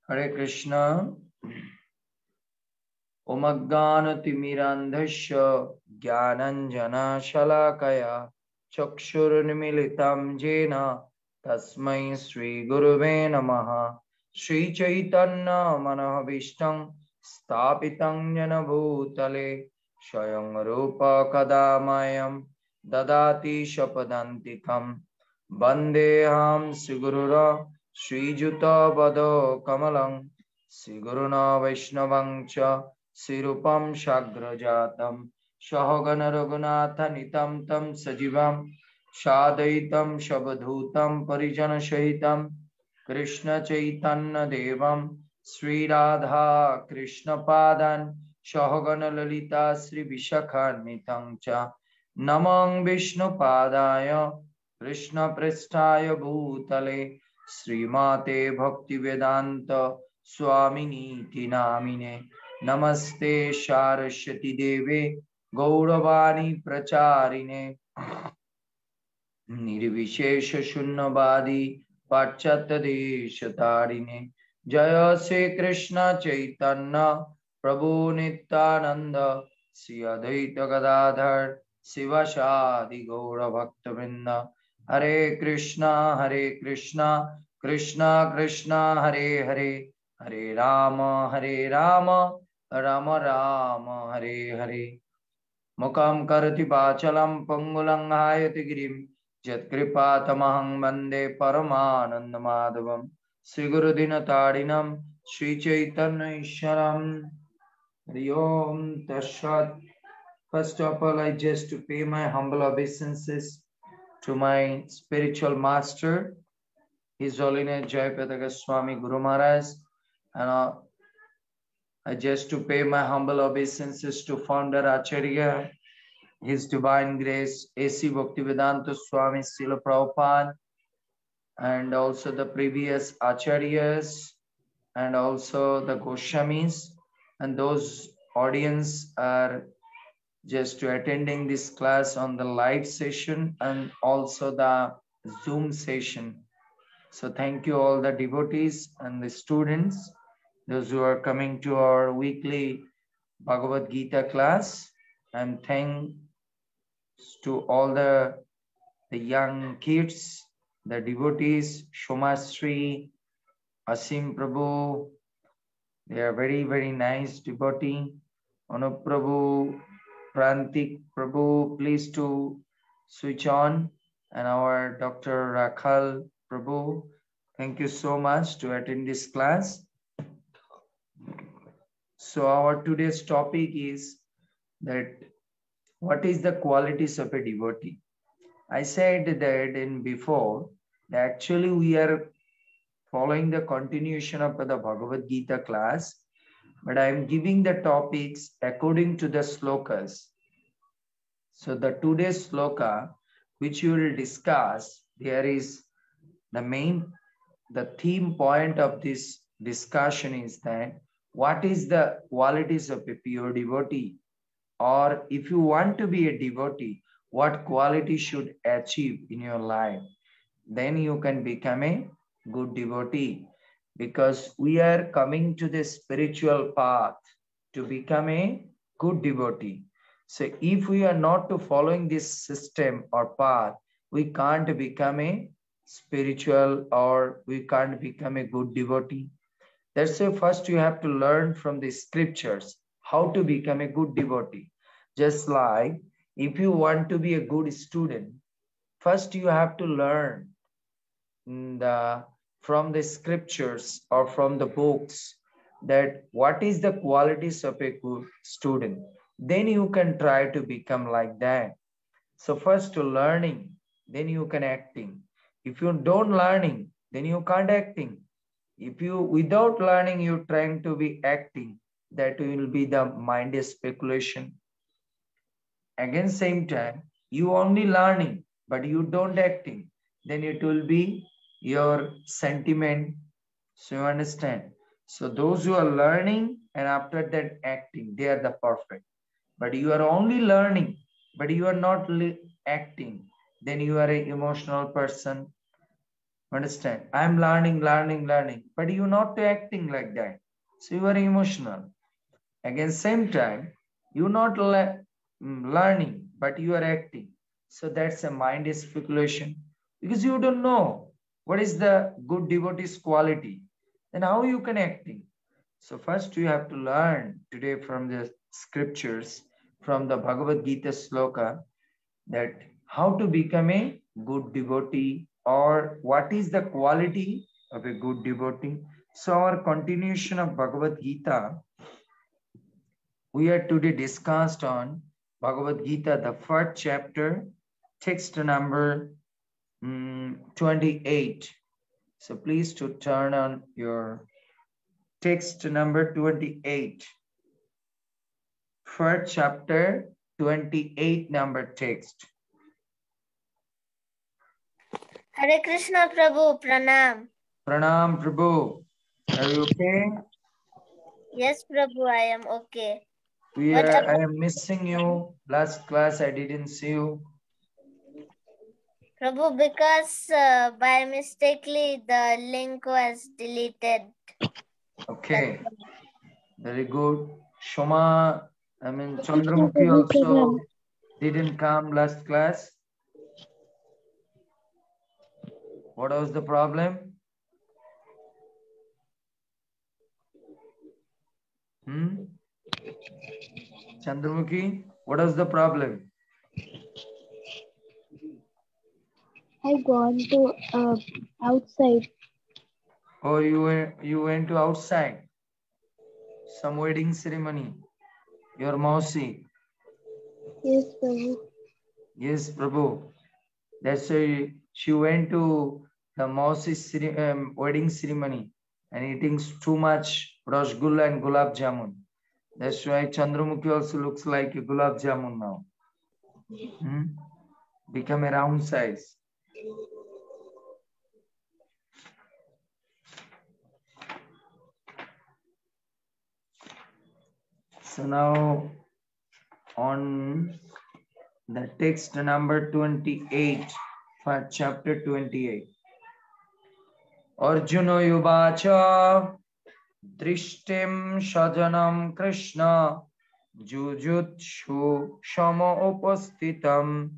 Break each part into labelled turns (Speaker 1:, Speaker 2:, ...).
Speaker 1: Hare Krishna. Omagganatimirandhasya Jnananjana Shalakaya Chakshurunmilitam Jena Tasmai Sri Guruve Namaha. Sri Chaitanya Manahabhishtam Sthapitam Jena Bhutale Swayam Rupa Kadamayam Dadati Shapadantikam Vandeham Sigurura Sri Juta Bado Kamalam Siguruna Vaishnavangcha Sirupam Shagrajatam Shahogana Raghunatha Nitam Tam Sajivam Shadaitam Shabadhutam Parijana Shahitam Krishna Chaitanya Devam Sri Radha Krishna Padan Shahogana Lalita Sri Vishakharnitam Cha Namang Vishnu Padaya Krishna Prestaya Bhutale Srimate Bhaktivedanta Swamini Namine Namaste Saraswati Deve Gauravani Pracharine Nirvishesha Shunnavadi Pachyata Deshatarine Jaya Sri Krishna Chaitanya Prabhu Nityananda Sri Advaita Gadadhar Sivasadi Gaura Bhaktavinda Hare Krishna Krishna Krishna Hare Hare Hare Rama Rama Rama Hare Hare Mukam karati bachalam pangulangayati girim Jatkripa tamahang mande paramananda madhavam Sri Guru Dinatarinam Sri Chaitanya Isharam Hari Om Tashat. First of all, I just to pay my humble obeisances to my spiritual master, His Holiness Jayapataka Swami Guru Maharaj, and I just to pay my humble obeisances to founder Acharya, His Divine Grace, A.C. Bhaktivedanta Swami Srila Prabhupada, and also the previous Acharyas, and also the Goswamis, and those audience are just to attending this class on the live session and also the Zoom session. So thank you all the devotees and the students, those who are coming to our weekly Bhagavad Gita class, and thanks to all the young kids, the devotees, Shomasri, Asim Prabhu, they are very, very nice devotee. Anup Prabhu, Prantik Prabhu, please to switch on. And our Dr. Rakhal Prabhu, thank you so much to attend this class. So our today's topic is that what is the qualities of a devotee? I said that in before, that actually we are following the continuation of the Bhagavad Gita class, but I am giving the topics according to the slokas. So the today's sloka, which we will discuss, there is the theme point of this discussion is that what is the qualities of a pure devotee? Or if you want to be a devotee, what quality should achieve in your life? Then you can become a good devotee, because we are coming to the spiritual path to become a good devotee. So if we are not to following this system or path, we can't become a spiritual, or we can't become a good devotee. That's why first you have to learn from the scriptures how to become a good devotee. Just like if you want to be a good student, first you have to learn from the scriptures or from the books that what is the qualities of a good student. Then you can try to become like that. So first to learning, then you can acting. If you don't learning, then you can't acting. If you without learning you trying to be acting, that will be the mind speculation. Again same time, you only learning but you don't acting, then it will be your sentiment. So you understand. So those who are learning and after that acting, they are the perfect. But you are only learning but you are not acting, then you are an emotional person. Understand? I'm learning, but you're not acting like that. So you are emotional. Again, same time, you're not learning, but you are acting. So that's a mind speculation because you don't know what is the good devotee's quality. Then how you can acting? So first you have to learn today from the scriptures, from the Bhagavad Gita sloka, that how to become a good devotee or what is the quality of a good devotee. So our continuation of Bhagavad Gita, we are today discussed on Bhagavad Gita, the first chapter, text number 28. So please to turn on your text number 28. First chapter, 28 number text.
Speaker 2: Hare Krishna Prabhu, Pranam.
Speaker 1: Pranam Prabhu. Are you okay?
Speaker 2: Yes, Prabhu, I am okay.
Speaker 1: I am missing you. Last class I didn't see you.
Speaker 2: Prabhu, because by mistakenly the link was deleted.
Speaker 1: Okay. Very good. Shoma, Chandramukhi also didn't come last class. What was the problem? Chandramukhi, what was the problem?
Speaker 3: I gone to outside.
Speaker 1: Oh, you went to outside. Some wedding ceremony. Your Mausi.
Speaker 3: Yes, Prabhu.
Speaker 1: Yes, Prabhu. That's why she went to the Mausi's wedding ceremony and eating too much rasgulla and gulab jamun. That's why Chandramukhi also looks like a gulab jamun now. Become a round size. So now on the text number 28 for chapter 28. Arjuna Yuvacha Drishtim Shajanam Krishna Jujutshu Shama Upastitam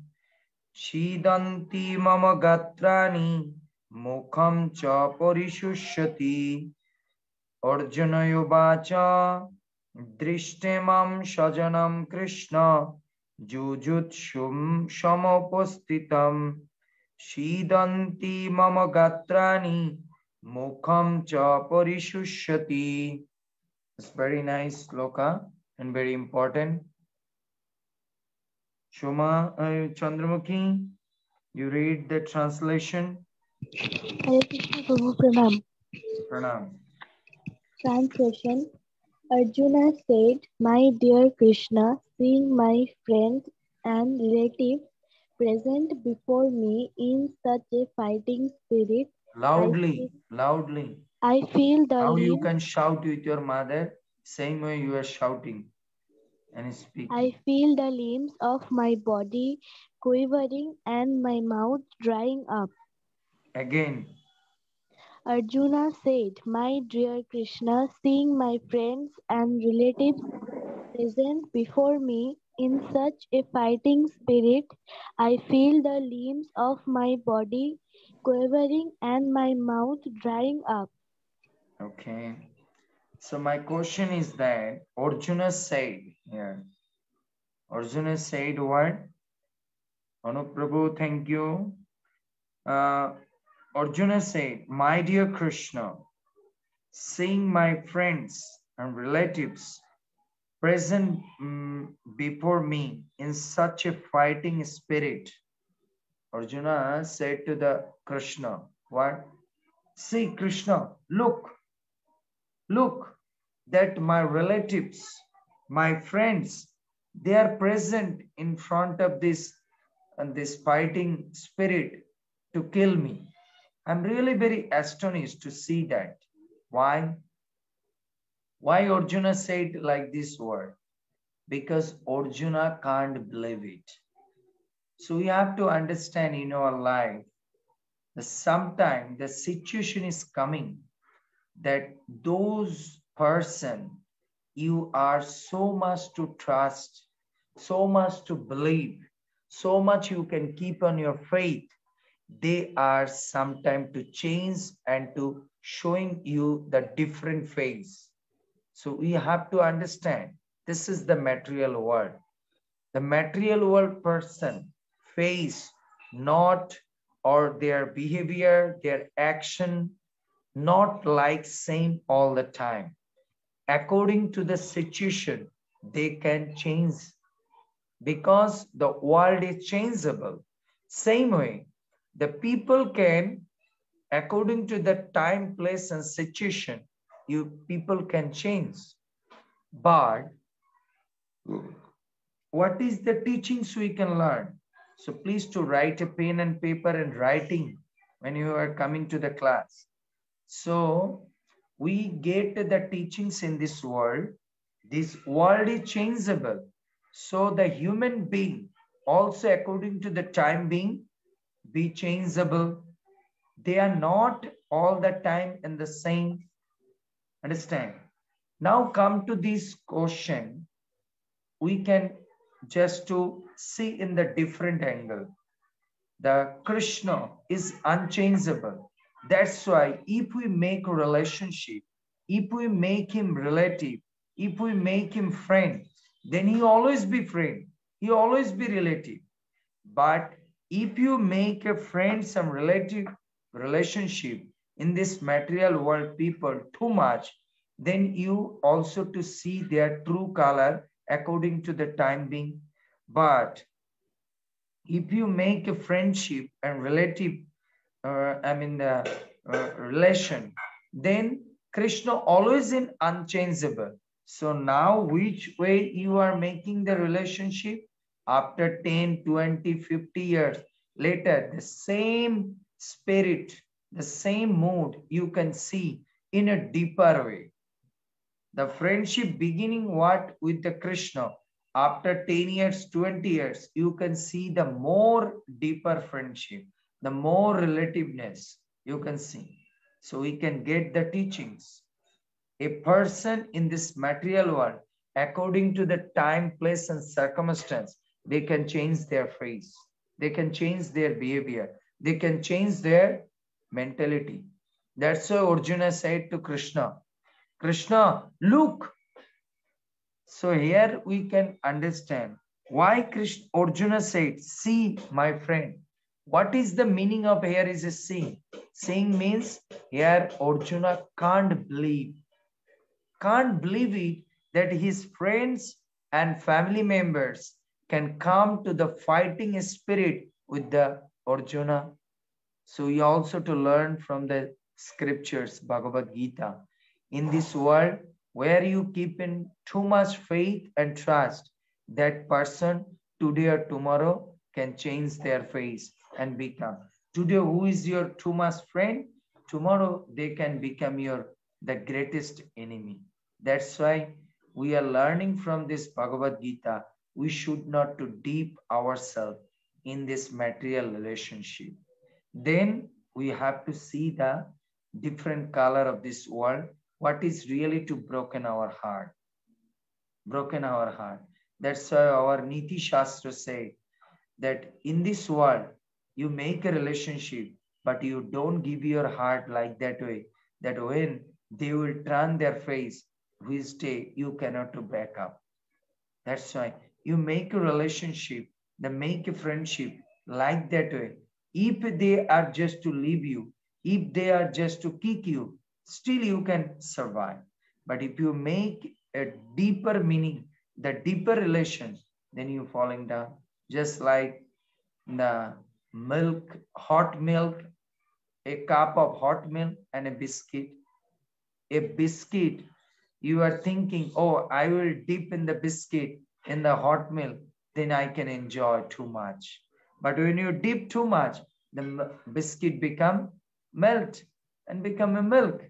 Speaker 1: Shidanti Mama Gatrani Mukham Cha Parishushati. Arjuna Yuvacha Drishtimam Shajanam Krishna Jujutshum Shamapostitam Shidanti Mama Gatrani Mukham Cha Parishushati. It's very nice sloka and very important. Shoma Chandramukhi, you read the translation.
Speaker 3: Hare Krishna Prabhu, Pranam.
Speaker 1: Pranam.
Speaker 3: Translation. Arjuna said, My dear Krishna, seeing my friends and relatives present before me in such a fighting spirit,
Speaker 1: Loudly.
Speaker 3: I feel the
Speaker 1: How you
Speaker 3: limbs.
Speaker 1: can shout with your mother, same way you are shouting and speaking.
Speaker 3: I feel the limbs of my body quivering and my mouth drying up.
Speaker 1: Again.
Speaker 3: Arjuna said, My dear Krishna, seeing my friends and relatives present before me in such a fighting spirit, I feel the limbs of my body quivering and my mouth drying up.
Speaker 1: Okay. So my question is that Arjuna said here. Arjuna said what? Anup Prabhu, thank you. Arjuna said, My dear Krishna, seeing my friends and relatives present before me in such a fighting spirit, Arjuna said to the Krishna, what? See, Krishna, look, that my relatives, my friends, they are present in front of this fighting spirit to kill me. I'm really very astonished to see that. Why? Why Arjuna said like this word? Because Arjuna can't believe it. So we have to understand in our life, Sometimes the situation is coming that those person you are so much to trust, so much to believe, so much you can keep on your faith, they are sometime to change and to showing you the different face. So we have to understand this is the material world. The material world person face not or their behavior, their action, not like same all the time. According to the situation, they can change because the world is changeable. Same way, the people can, according to the time, place, and situation, people can change. But what is the teachings we can learn? So please to write a pen and paper and writing when you are coming to the class. So we get the teachings in this world. This world is changeable. So the human being also according to the time being be changeable. They are not all the time in the same. Understand? Now come to this question. We can just to see in the different angle. The Krishna is unchangeable. That's why if we make a relationship, if we make him relative, if we make him friend, then he always be friend. He always be relative. But if you make a friend, some relative relationship in this material world people too much, then you also to see their true color according to the time being. But if you make a friendship and relative, relation, then Krishna always in unchangeable. So now which way you are making the relationship? After 10, 20, 50 years later, the same spirit, the same mood you can see in a deeper way. The friendship beginning what with the Krishna, after 10 years, 20 years, you can see the more deeper friendship, the more relativeness you can see. So we can get the teachings. A person in this material world, according to the time, place, and circumstance, they can change their face. They can change their behavior. They can change their mentality. That's why Arjuna said to Krishna, Krishna, look. So here we can understand why Krishna, Arjuna said, see my friend. What is the meaning of here is a seeing? Seeing means here Arjuna can't believe it that his friends and family members can come to the fighting spirit with the Arjuna. So we also to learn from the scriptures, Bhagavad Gita. In this world, where you keep in too much faith and trust, that person today or tomorrow can change their face and become. Today, who is your too much friend? Tomorrow, they can become the greatest enemy. That's why we are learning from this Bhagavad Gita. We should not to deep ourselves in this material relationship. Then we have to see the different color of this world. What is really to broken our heart? Broken our heart. That's why our Niti Shastra say that in this world, you make a relationship, but you don't give your heart like that way, that when they will turn their face, which day you cannot to back up. That's why you make a relationship, make a friendship like that way. If they are just to leave you, if they are just to kick you, still you can survive. But if you make a deeper meaning, the deeper relations, then you falling down. Just like the milk, hot milk, a cup of hot milk and a biscuit. A biscuit, you are thinking, oh, I will dip in the biscuit in the hot milk, then I can enjoy too much. But when you dip too much, the biscuit become melt and become a milk.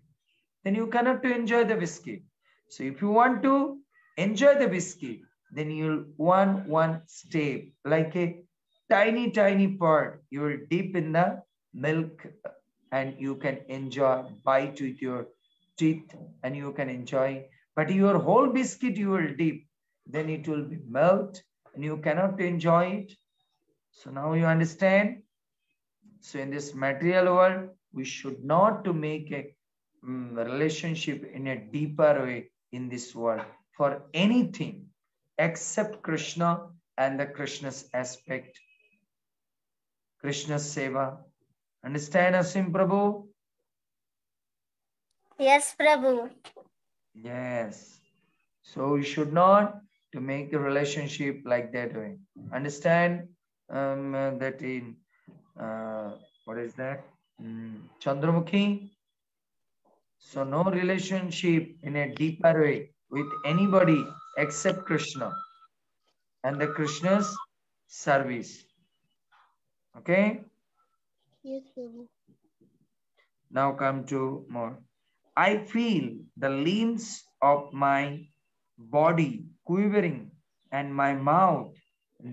Speaker 1: Then you cannot to enjoy the biscuit. So if you want to enjoy the biscuit, then you'll one step, like a tiny part, you will dip in the milk and you can enjoy, bite with your teeth and you can enjoy. But your whole biscuit you will dip, then it will be melt and you cannot enjoy it. So now you understand. So in this material world, we should not to make a relationship in a deeper way in this world for anything except Krishna and the Krishna's aspect, Krishna's seva. Understand, Asim Prabhu?
Speaker 2: Yes, Prabhu.
Speaker 1: Yes. So we should not to make a relationship like that way. Understand that in what is that? Chandramukhi. So no relationship in a deeper way with anybody except Krishna and the Krishna's service. Okay?
Speaker 3: Yes, Prabhu.
Speaker 1: Now come to more. I feel the limbs of my body quivering and my mouth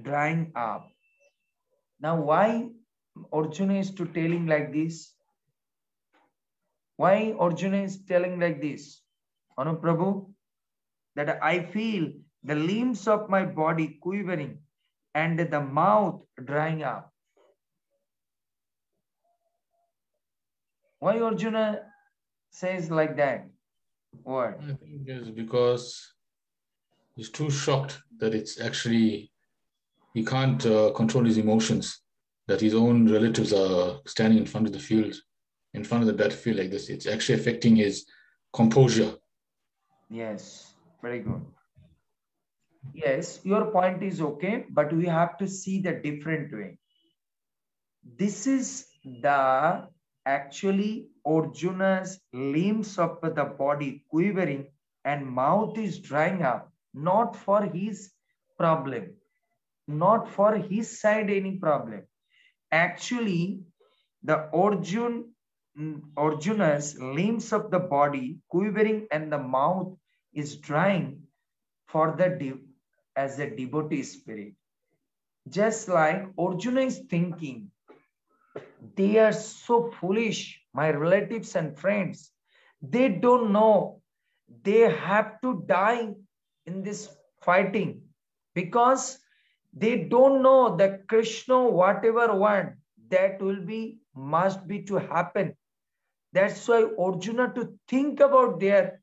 Speaker 1: drying up. Now why Arjuna is to telling like this? Why Arjuna is telling like this? Anu Prabhu, that I feel the limbs of my body quivering and the mouth drying up. Why Arjuna says like that word?
Speaker 4: I think it's because he's too shocked that it's actually, he can't control his emotions, that his own relatives are standing in front of the field, in front of the battlefield like this. It's actually affecting his composure.
Speaker 1: Yes, very good. Yes, your point is okay, but we have to see the different way. This is the actually Arjuna's limbs of the body quivering and mouth is drying up, not for his problem, not for his side any problem. Actually, the Arjuna's limbs of the body quivering and the mouth is drying for the as a devotee spirit. Just like Arjuna is thinking, they are so foolish, my relatives and friends. They don't know they have to die in this fighting because they don't know that Krishna, whatever want, that will be, must be to happen. That's why Arjuna to think about their,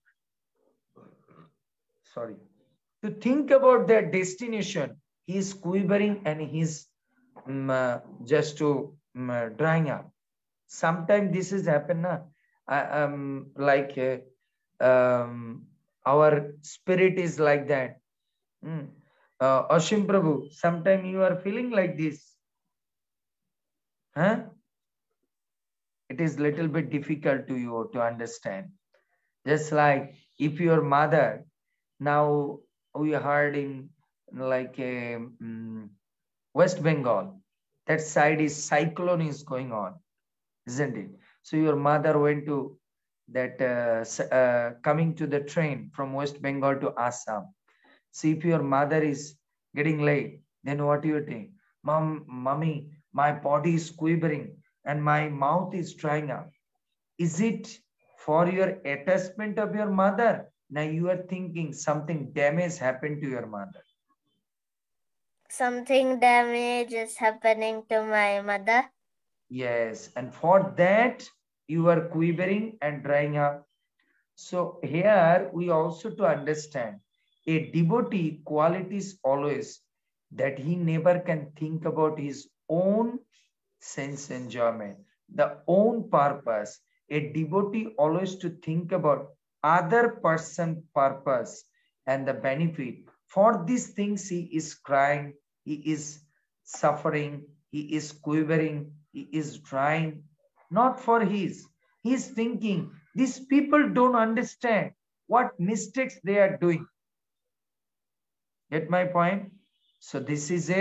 Speaker 1: to think about their destination, he is quivering and he's just to drying up. Sometimes this has happened, like our spirit is like that. Ashim Prabhu, sometimes you are feeling like this. Huh? It is little bit difficult to you to understand. Just like if your mother, now we heard in like a West Bengal, that side is cyclone is going on, isn't it? So your mother went to that coming to the train from West Bengal to Assam. See, if your mother is getting late, then what do you think? Mommy, my body is quivering and my mouth is drying up. Is it for your attachment of your mother? Now you are thinking something damage happened to your mother.
Speaker 2: Something damage is happening to my mother.
Speaker 1: Yes, and for that you are quivering and drying up. So here we also to understand a devotee qualities always that he never can think about his own sense enjoyment, the own purpose. A devotee always to think about other person purpose and the benefit. For these things he is crying, he is suffering, he is quivering, he is drying, not for his. He is thinking, these people don't understand what mistakes they are doing. Get my point? So this is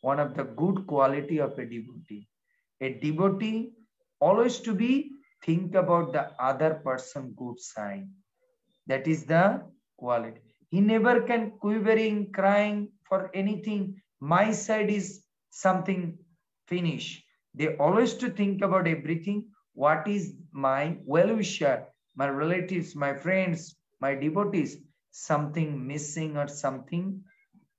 Speaker 1: one of the good quality of a devotee. A devotee always to be think about the other person good side. That is the quality. He never can quivering, crying for anything. My side is something finished. They always to think about everything. What is my well-wisher, my relatives, my friends, my devotees, something missing or something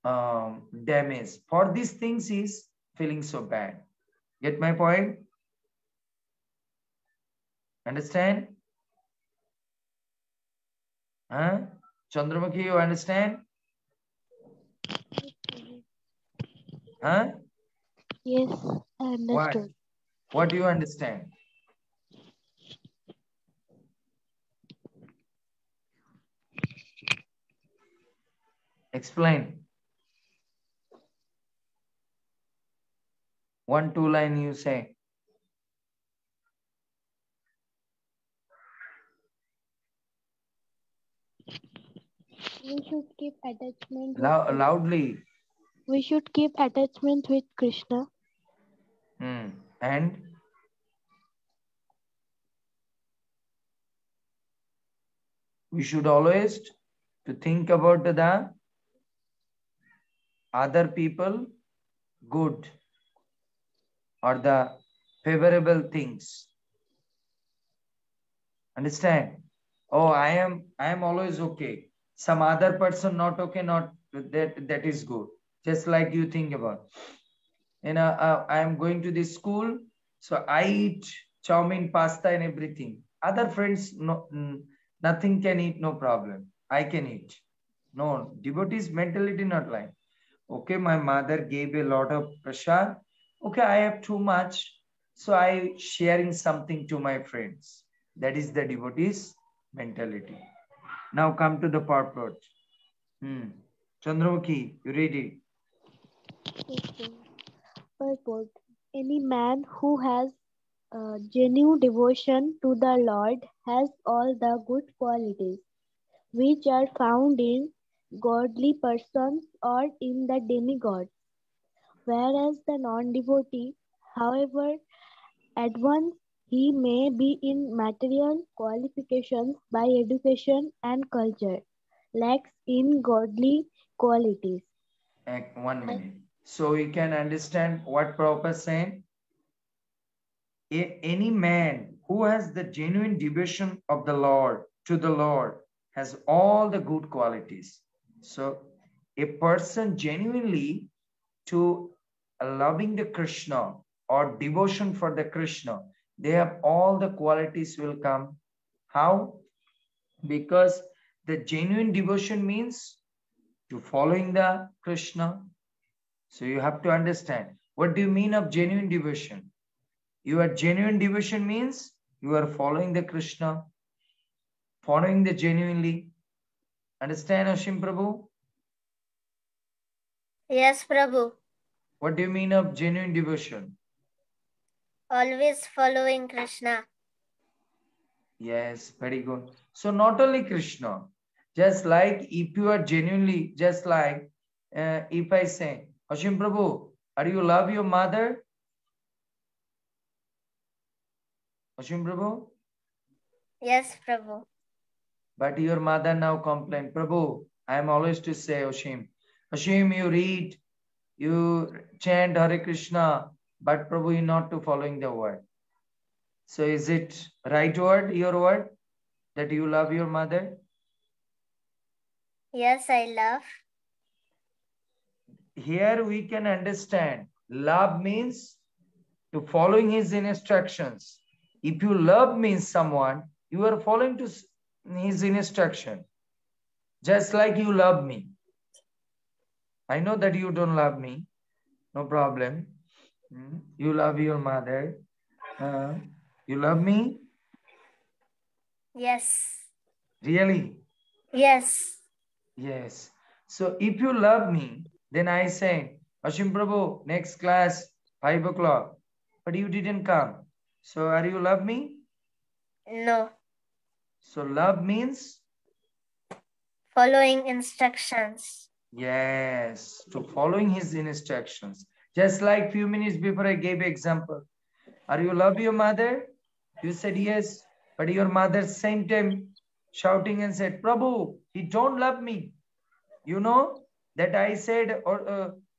Speaker 1: damaged. For these things is feeling so bad. Get my point? Understand? Huh? Chandramukhi, you understand? Huh?
Speaker 3: Yes, I understood.
Speaker 1: What do you understand? Explain. 1, 2 line you say.
Speaker 3: We should keep attachment.
Speaker 1: Loudly.
Speaker 3: We should keep attachment with Krishna.
Speaker 1: And we should always to think about the other people good or the favorable things. Understand? Oh, I am always okay. Some other person not okay, not that is good. Just like you think about. I am going to this school, so I eat chow mein, pasta, and everything. Other friends, nothing can eat, no problem. I can eat. No, devotees mentality not like. Okay, my mother gave a lot of prasad. Okay, I have too much, so I sharing something to my friends. That is the devotees mentality. Now come to the purport. Chandramukhi, you read it.
Speaker 3: Okay. Purport. Any man who has genuine devotion to the Lord has all the good qualities which are found in godly persons or in the demigods, whereas the non-devotee, however advanced he may be in material qualifications by education and culture, lacks in godly qualities.
Speaker 1: 1 minute. So we can understand what Prabhupada saying. Any man who has the genuine devotion of the Lord to the Lord has all the good qualities. So a person genuinely to loving the Krishna or devotion for the Krishna, they have all the qualities will come. How? Because the genuine devotion means to following the Krishna. So you have to understand, what do you mean of genuine devotion? Your genuine devotion means you are following the Krishna, following the genuinely. Understand, Ashim Prabhu?
Speaker 2: Yes, Prabhu.
Speaker 1: What do you mean of genuine devotion?
Speaker 2: Always following Krishna.
Speaker 1: Yes, very good. So not only Krishna, just like if you are genuinely, just like if I say, Ashim Prabhu, are you love your mother? Ashim Prabhu?
Speaker 2: Yes, Prabhu.
Speaker 1: But your mother now complain, Prabhu, I am always to say, Ashim, you read, you chant Hare Krishna, but Prabhu, you not to following the word. So is it right word, your word, that you love your mother?
Speaker 2: Yes, I love.
Speaker 1: Here we can understand, love means to following his instructions. If you love means someone, you are following to his instruction. Just like you love me. I know that you don't love me. No problem. You love your mother. You love me?
Speaker 2: Yes.
Speaker 1: Really?
Speaker 2: Yes.
Speaker 1: Yes. So if you love me, then I say, Ashim Prabhu, next class, 5 o'clock. But you didn't come. So are you love me?
Speaker 2: No.
Speaker 1: So love means?
Speaker 2: Following instructions.
Speaker 1: Yes, to following his instructions. Just like few minutes before I gave example. Are you love your mother? You said yes. But your mother same time shouting and said, Prabhu, he don't love me. You know that I said,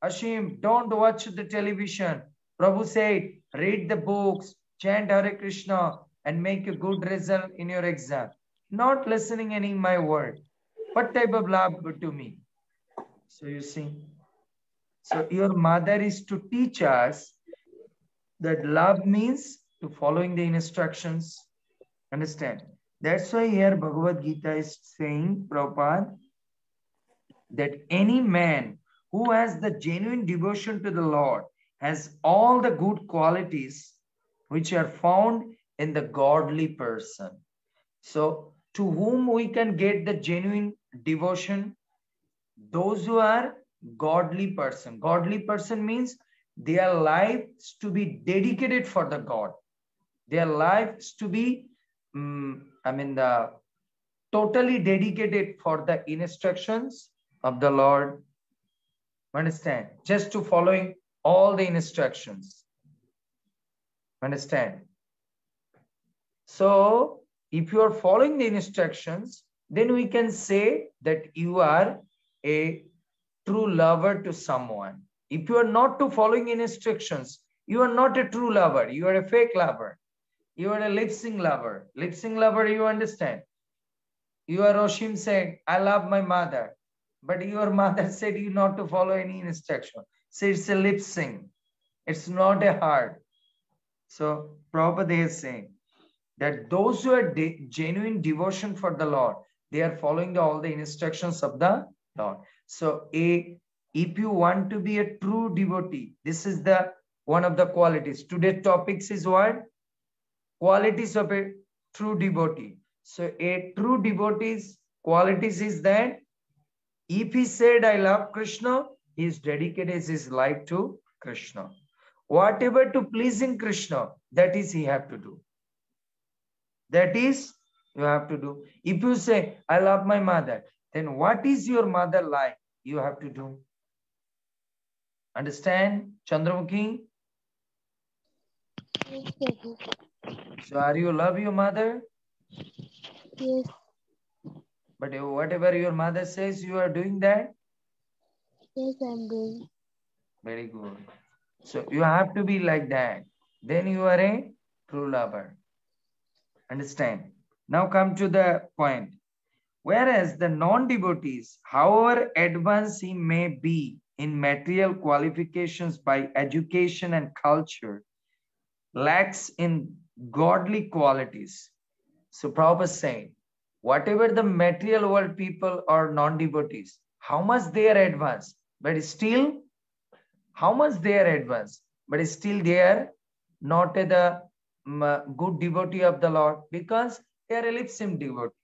Speaker 1: Ashim, don't watch the television. Prabhu said, read the books, chant Hare Krishna, and make a good result in your exam. Not listening any my word. What type of love to me? So you see, so your mother is to teach us that love means to following the instructions. Understand? That's why here Bhagavad Gita is saying, Prabhupada, that any man who has the genuine devotion to the Lord has all the good qualities which are found in the godly person. So to whom we can get the genuine devotion? Those who are godly person. Godly person means their lives to be dedicated for the God. Their lives to be, totally dedicated for the instructions of the Lord. Understand? Just to following all the instructions. Understand? So if you are following the instructions, then we can say that you are a true lover to someone. If you are not to following instructions, you are not a true lover. You are a fake lover. You are a lip-sync lover. Lip-sync lover, you understand? You are Roshim saying, I love my mother. But your mother said you not to follow any instruction. So it's a lip-sync. It's not a heart. So Prabhupada is saying that those who are genuine devotion for the Lord, they are following all the instructions of the Lord. So if you want to be a true devotee, this is the one of the qualities. Today's topics is what? Qualities of a true devotee. So a true devotee's qualities is that if he said, I love Krishna, he is dedicated his life to Krishna. Whatever to pleasing Krishna, that is he have to do. That is you have to do. If you say, I love my mother, then what is your mother like? You have to do. Understand, Chandramukhi?
Speaker 3: Yes, Prabhu.
Speaker 1: So are you love your mother?
Speaker 3: Yes,
Speaker 1: But whatever your mother says, you are doing that?
Speaker 3: yes, I'm doing.
Speaker 1: Very good. So you have to be like that. Then you are a true lover. Understand? Now come to the point. Whereas the non-devotees, however advanced he may be in material qualifications by education and culture, lacks in godly qualities. So Prabhupada is saying, whatever the material world people are non-devotees, how much they are advanced, but still, how much they are advanced, but still they are not the good devotee of the Lord, because they are a lip-sync devotee.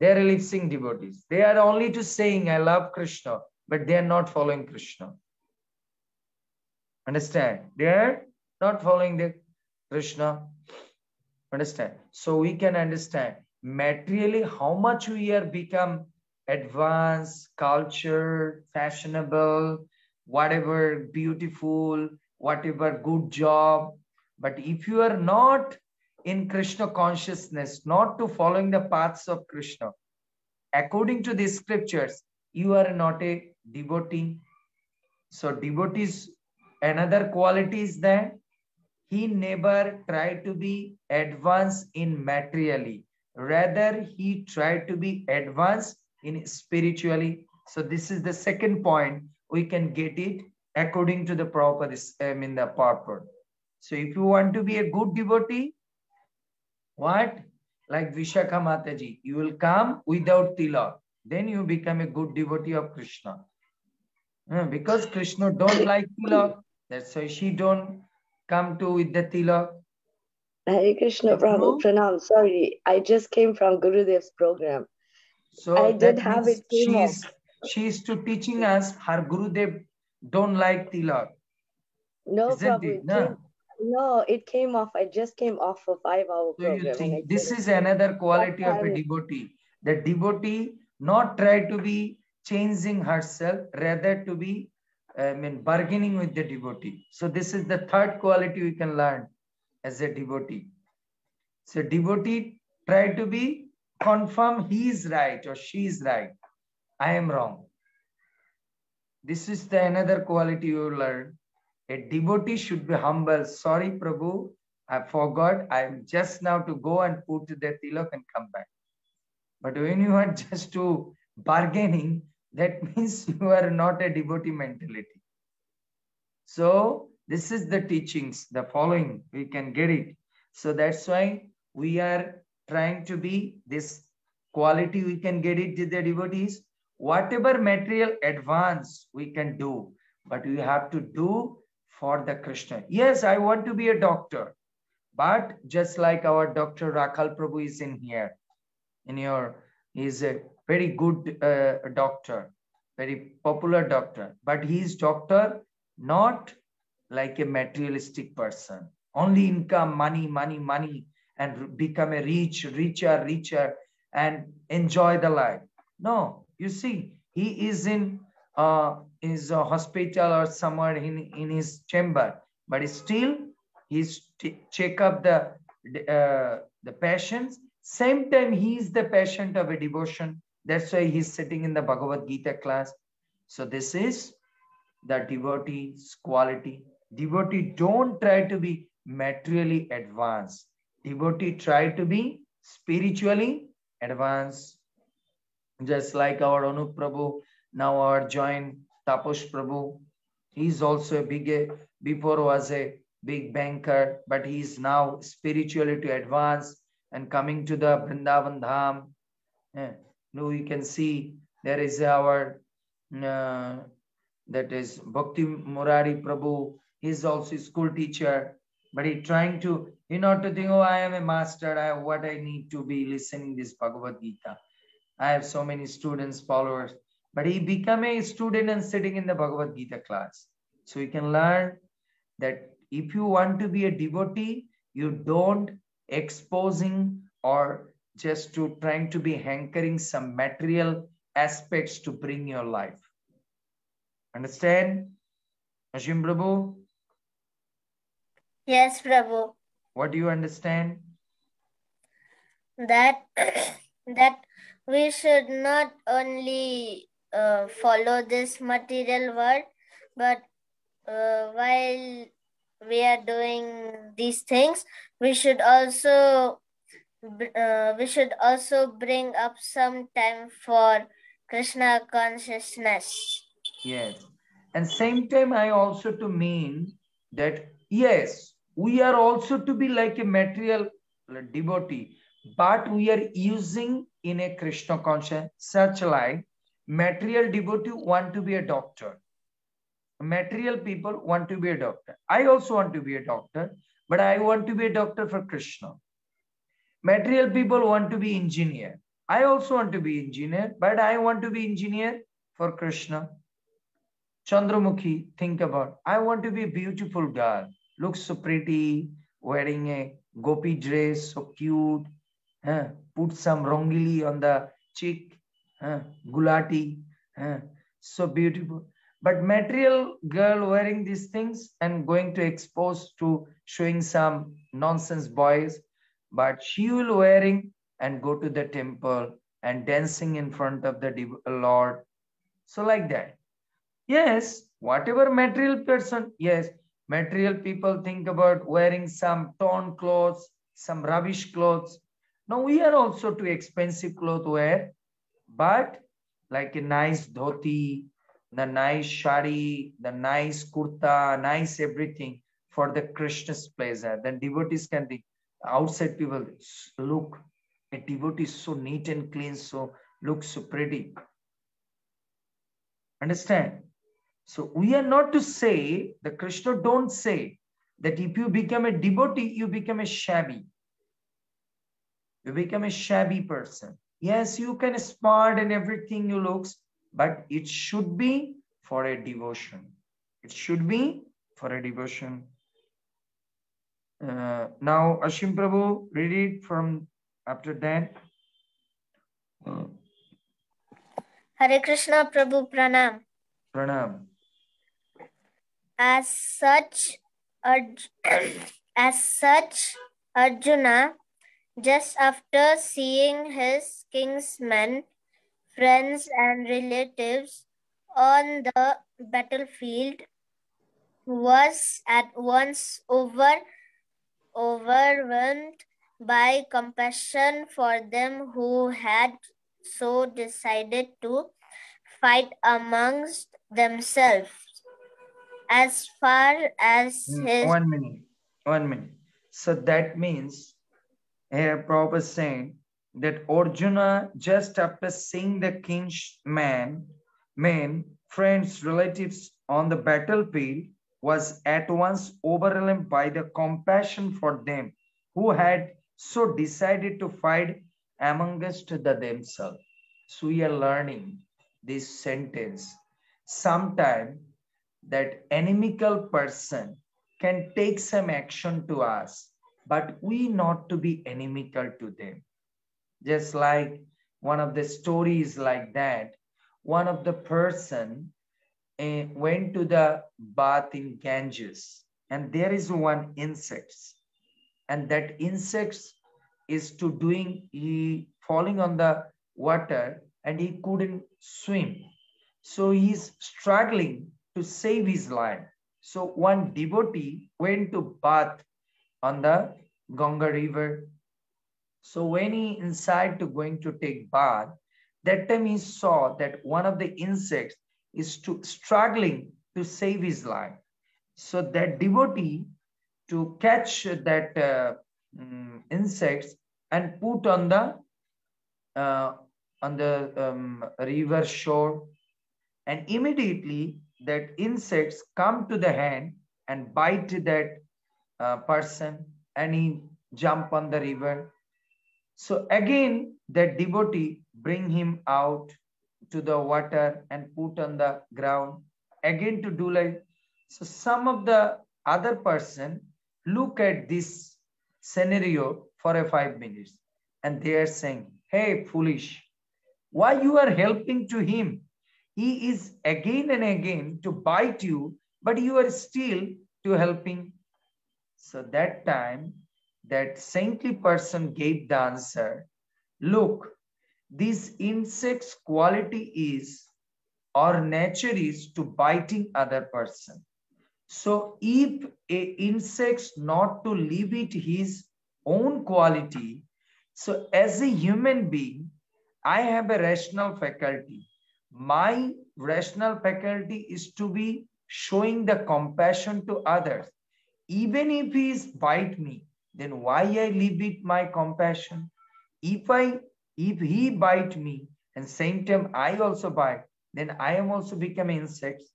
Speaker 1: They are lip-sync devotees. They are only to saying, I love Krishna, but they are not following Krishna. Understand? They are not following the Krishna. Understand? So we can understand materially how much we are become advanced, cultured, fashionable, whatever beautiful, whatever good job. But if you are not in Krishna consciousness, not to following the paths of Krishna, according to the scriptures, you are not a devotee. So devotees, another quality is that he never tried to be advanced in materially. Rather, he tried to be advanced in spiritually. So this is the second point. We can get it according to the proper, the purport. So if you want to be a good devotee, what? Like Vishakha Mataji, you will come without tilak. Then you become a good devotee of Krishna. Because Krishna don't like tilak. That's why she don't come to with the tilak.
Speaker 5: Hare Krishna, Prabhu, pranam. Sorry, I just came from Gurudev's program.
Speaker 1: So
Speaker 5: I did have it.
Speaker 1: She's to teaching us her Gurudev don't like tilak.
Speaker 5: No,
Speaker 1: Isn't
Speaker 5: Prabhu, it came off. I just came off a 5-hour
Speaker 1: So you
Speaker 5: program.
Speaker 1: see, this is another quality of a devotee. The devotee not try to be changing herself, rather to be bargaining with the devotee. So this is the third quality we can learn as a devotee. So devotee try to be confirm he is right or she is right. I am wrong. This is the another quality you learn. A devotee should be humble. Sorry, Prabhu, I forgot. I'm just now to go and put the tilak and come back. But when you are just to bargaining, that means you are not a devotee mentality. So this is the teachings, the following, we can get it. So that's why we are trying to be this quality, we can get it to the devotees. Whatever material advance we can do, but we have to do for the Krishna. Yes, I want to be a doctor, but just like our Dr. Rakhal Prabhu is in here, he's a very good doctor, very popular doctor, but he's doctor not like a materialistic person, only income, money, money, money, and become a richer, and enjoy the life. No, you see, he is in his hospital or somewhere in his chamber, but still he's check up the passions. Same time, he is the patient of a devotion. That's why he's sitting in the Bhagavad Gita class. So this is the devotee's quality. Devotee don't try to be materially advanced. Devotee try to be spiritually advanced. Just like our Anup Prabhu, now our joint Taposh Prabhu. He's also a big, before was a big banker, but he's now spiritually to advance and coming to the Vrindavan Dham. Now you can see there is our that is Bhakti Murari Prabhu. He's also a school teacher, but he trying to, not to think, oh, I am a master, what I need to be listening this Bhagavad Gita. I have so many students, followers, but he become a student and sitting in the Bhagavad Gita class. So you can learn that if you want to be a devotee, you don't exposing or just to trying to be hankering some material aspects to bring your life. Understand? Ashim Prabhu?
Speaker 2: Yes, Prabhu.
Speaker 1: What do you understand?
Speaker 2: That that we should not only follow this material world, but while we are doing these things, we should also bring up some time for Krishna consciousness.
Speaker 1: Yes. And same time, I also to mean that, yes, we are also to be like a material devotee, but we are using in a Krishna conscious, such like material devotee want to be a doctor. Material people want to be a doctor. I also want to be a doctor, but I want to be a doctor for Krishna. Material people want to be engineer. I also want to be engineer, but I want to be engineer for Krishna. Chandramukhi, think about, I want to be a beautiful girl, looks so pretty, wearing a gopi dress, so cute, put some rongili on the cheek, gulati, so beautiful. But material girl wearing these things and going to expose to showing some nonsense boys, but she will wearing and go to the temple and dancing in front of the Lord. So like that. Yes, whatever material person, yes, material people think about wearing some torn clothes, some rubbish clothes. Now we are also too expensive clothes wear, but like a nice dhoti, the nice shari, the nice kurta, nice everything for the Krishna's pleasure. Then devotees can think, outside people look, a devotee is so neat and clean, so looks so pretty. Understand? So we are not to say, the Krishna don't say that if you become a devotee, you become a shabby. You become a shabby person. Yes, you can smart and everything you looks, but it should be for a devotion. It should be for a devotion. Now, Ashim Prabhu, read it from after that.
Speaker 2: Hare Krishna Prabhu, Pranam.
Speaker 1: Pranam.
Speaker 2: As such, Arjuna, just after seeing his kinsmen, friends and relatives on the battlefield, was at once overwhelmed by compassion for them who had so decided to fight amongst themselves. As far as his
Speaker 1: 1 minute. 1 minute. So that means here Prabhupada is saying that Arjuna, just after seeing the king's men, friends, relatives on the battlefield, was at once overwhelmed by the compassion for them who had so decided to fight amongst themselves. So we are learning this sentence. Sometime that inimical person can take some action to us, but we not to be inimical to them. Just like one of the stories like that, one of the person went to the bath in Ganges, and there is one insects, and that insects is to doing, he falling on the water and he couldn't swim. So he's struggling to save his life. So one devotee went to bath on the Ganga river. So when he inside to going to take bath, that time he saw that one of the insects is struggling to save his life. So that devotee to catch that insects and put on the river shore, and immediately that insects come to the hand and bite that person, and he jump on the river. So again that devotee bring him out to the water and put on the ground, again to do like. So some of the other person look at this scenario for a 5 minutes, and they are saying, hey, foolish, why you are helping to him? He is again and again to bite you, but you are still to helping. So that time, that saintly person gave the answer, look, this insect's quality is, or nature is, to biting other person. So if a insect not to leave it his own quality, so as a human being, I have a rational faculty. My rational faculty is to be showing the compassion to others. Even if he is bite me, then why I leave it my compassion? If he bite me and same time I also bite, then I am also become insects.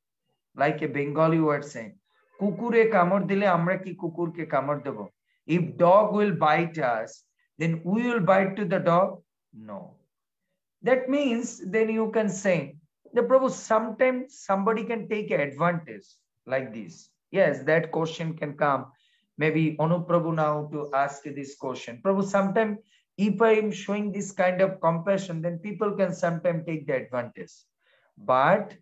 Speaker 1: Like a Bengali word saying, kukure kamor dile amra ki kukur ke kamor debo. If dog will bite us, then we will bite to the dog? No. That means then you can say, the Prabhu, sometimes somebody can take advantage like this. Yes, that question can come. Maybe Anu Prabhu now to ask this question. Prabhu, sometimes if I am showing this kind of compassion, then people can sometimes take the advantage. But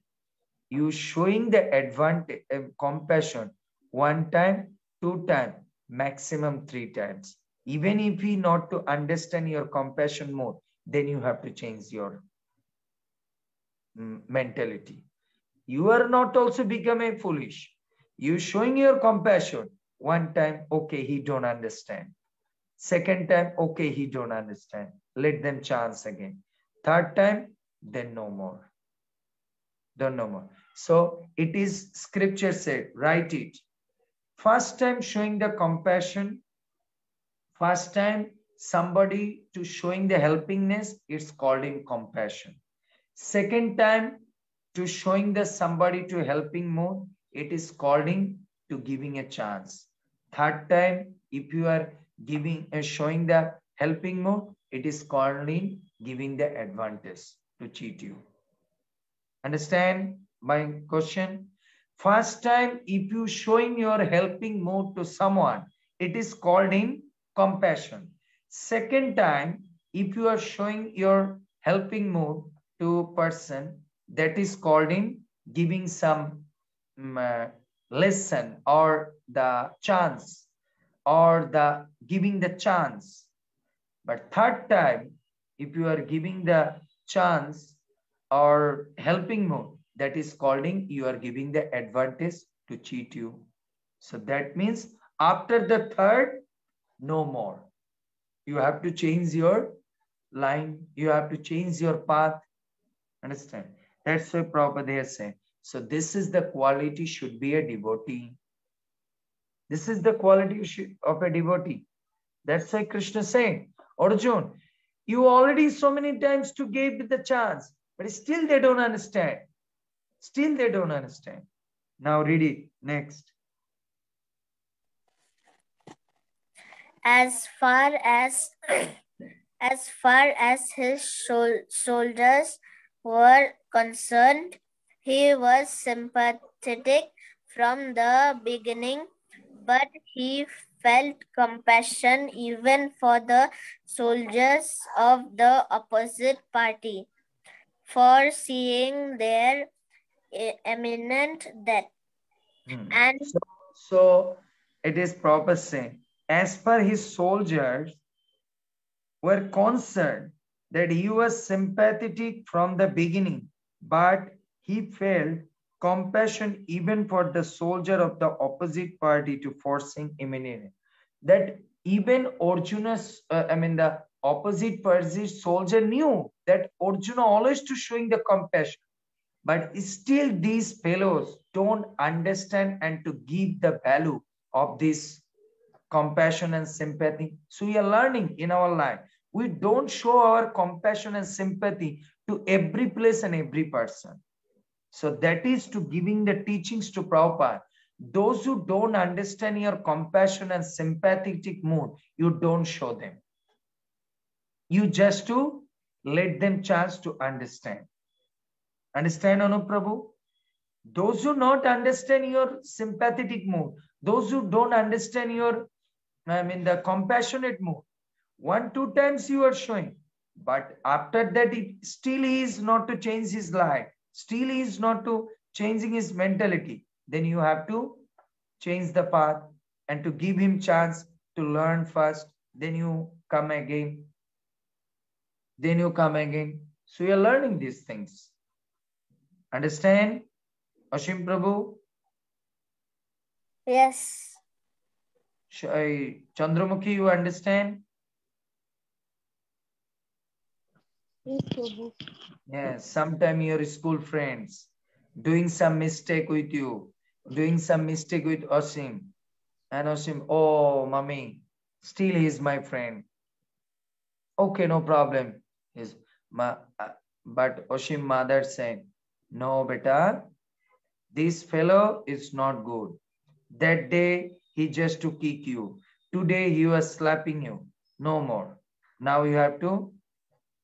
Speaker 1: you showing the advantage, compassion 1 time, 2 times, maximum 3 times. Even if you not to understand your compassion more, then you have to change your mentality. You are not also become a foolish. You showing your compassion 1 time, okay, he don't understand. 2nd time, okay, he don't understand. Let them chance again. 3rd time, then no more. Don't no more. So it is scripture said, write it. First time showing the compassion, first time somebody to showing the helpingness, it's called in compassion. 2nd time to showing the somebody to helping more, it is called in to giving a chance. 3rd time, if you are giving showing the helping more, it is called in giving the advantage to cheat you. Understand my question? First time, if you showing your helping mood to someone, it is called in compassion. 2nd time, if you are showing your helping mood to person, that is called in giving some lesson or the chance or the giving the chance. But 3rd time, if you are giving the chance or helping mood, that is called in you are giving the advantage to cheat you. So that means after the third, no more. You have to change your line. You have to change your path. Understand? That's why Prabhupada has said. So this is the quality should be a devotee. This is the quality of a devotee. That's why Krishna said, Arjun, you already so many times to give the chance, but still they don't understand. Still they don't understand. Now read it next.
Speaker 2: As far as his soldiers were concerned, he was sympathetic from the beginning, but he felt compassion even for the soldiers of the opposite party, for seeing their imminent death. And
Speaker 1: so it is proper saying, as per his soldiers were concerned, that he was sympathetic from the beginning, but he felt compassion even for the soldier of the opposite party to forcing imminent. That even Arjuna's, the opposite party soldier knew that Arjuna always to showing the compassion. But still these fellows don't understand and to give the value of this compassion and sympathy. So we are learning in our life. We don't show our compassion and sympathy to every place and every person. So that is to giving the teachings to Prabhupada. Those who don't understand your compassion and sympathetic mood, you don't show them. You just to let them chance to understand. Understand, Anup Prabhu? Those who not understand your sympathetic mood, those who don't understand your, the compassionate mood, 1-2 times you are showing, but after that it still is not to change his life, still is not to changing his mentality, then you have to change the path and to give him chance to learn first, then you come again. Then you come again. So you are learning these things. Understand, Ashim Prabhu?
Speaker 2: Yes.
Speaker 1: Chandramukhi, you understand?
Speaker 3: Yes, Prabhu.
Speaker 1: Yes, sometime your school friends doing some mistake with you, doing some mistake with Ashim. And Ashim, oh, mommy, still he is my friend. Okay, no problem. But Ashim mother said, no, beta, this fellow is not good. That day, he just to kick you. Today, he was slapping you. No more. Now you have to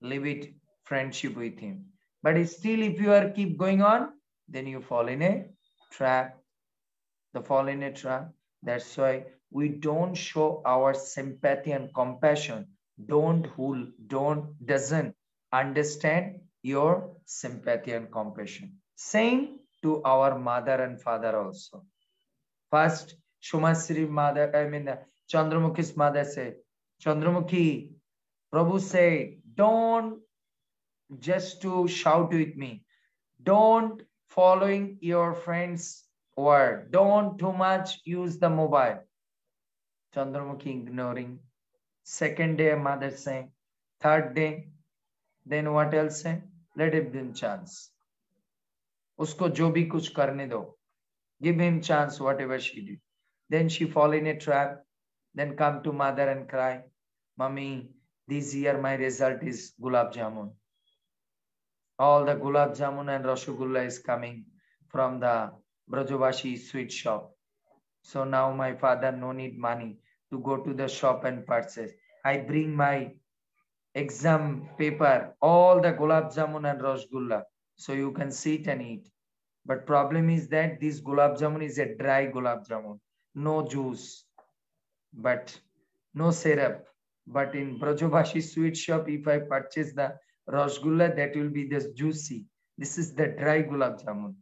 Speaker 1: leave it friendship with him. But still, if you are keep going on, then you fall in a trap. Fall in a trap. That's why we don't show our sympathy and compassion. Doesn't understand your sympathy and compassion. Same to our mother and father also. First, Shumasri mother, Chandramukhi's mother said, Chandramukhi, Prabhu said, don't just to shout with me. Don't following your friend's word. Don't too much use the mobile. Chandramukhi ignoring. Second day, mother saying. Third day, then what else say? Let him give chance. Usko jo bhi kuch karne do. Give him chance, whatever she did. Then she fall in a trap. Then come to mother and cry, Mommy, this year my result is Gulab Jamun. All the Gulab Jamun and Rasgulla is coming from the Brajavashi sweet shop. So now my father no need money to go to the shop and purchase. I bring my exam paper, all the Gulab Jamun and Rasgulla. So you can sit and eat. But problem is that this Gulab Jamun is a dry Gulab Jamun. No juice, but no syrup. But in Brajavashi sweet shop, if I purchase the Rasgulla, that will be this juicy. This is the dry Gulab Jamun.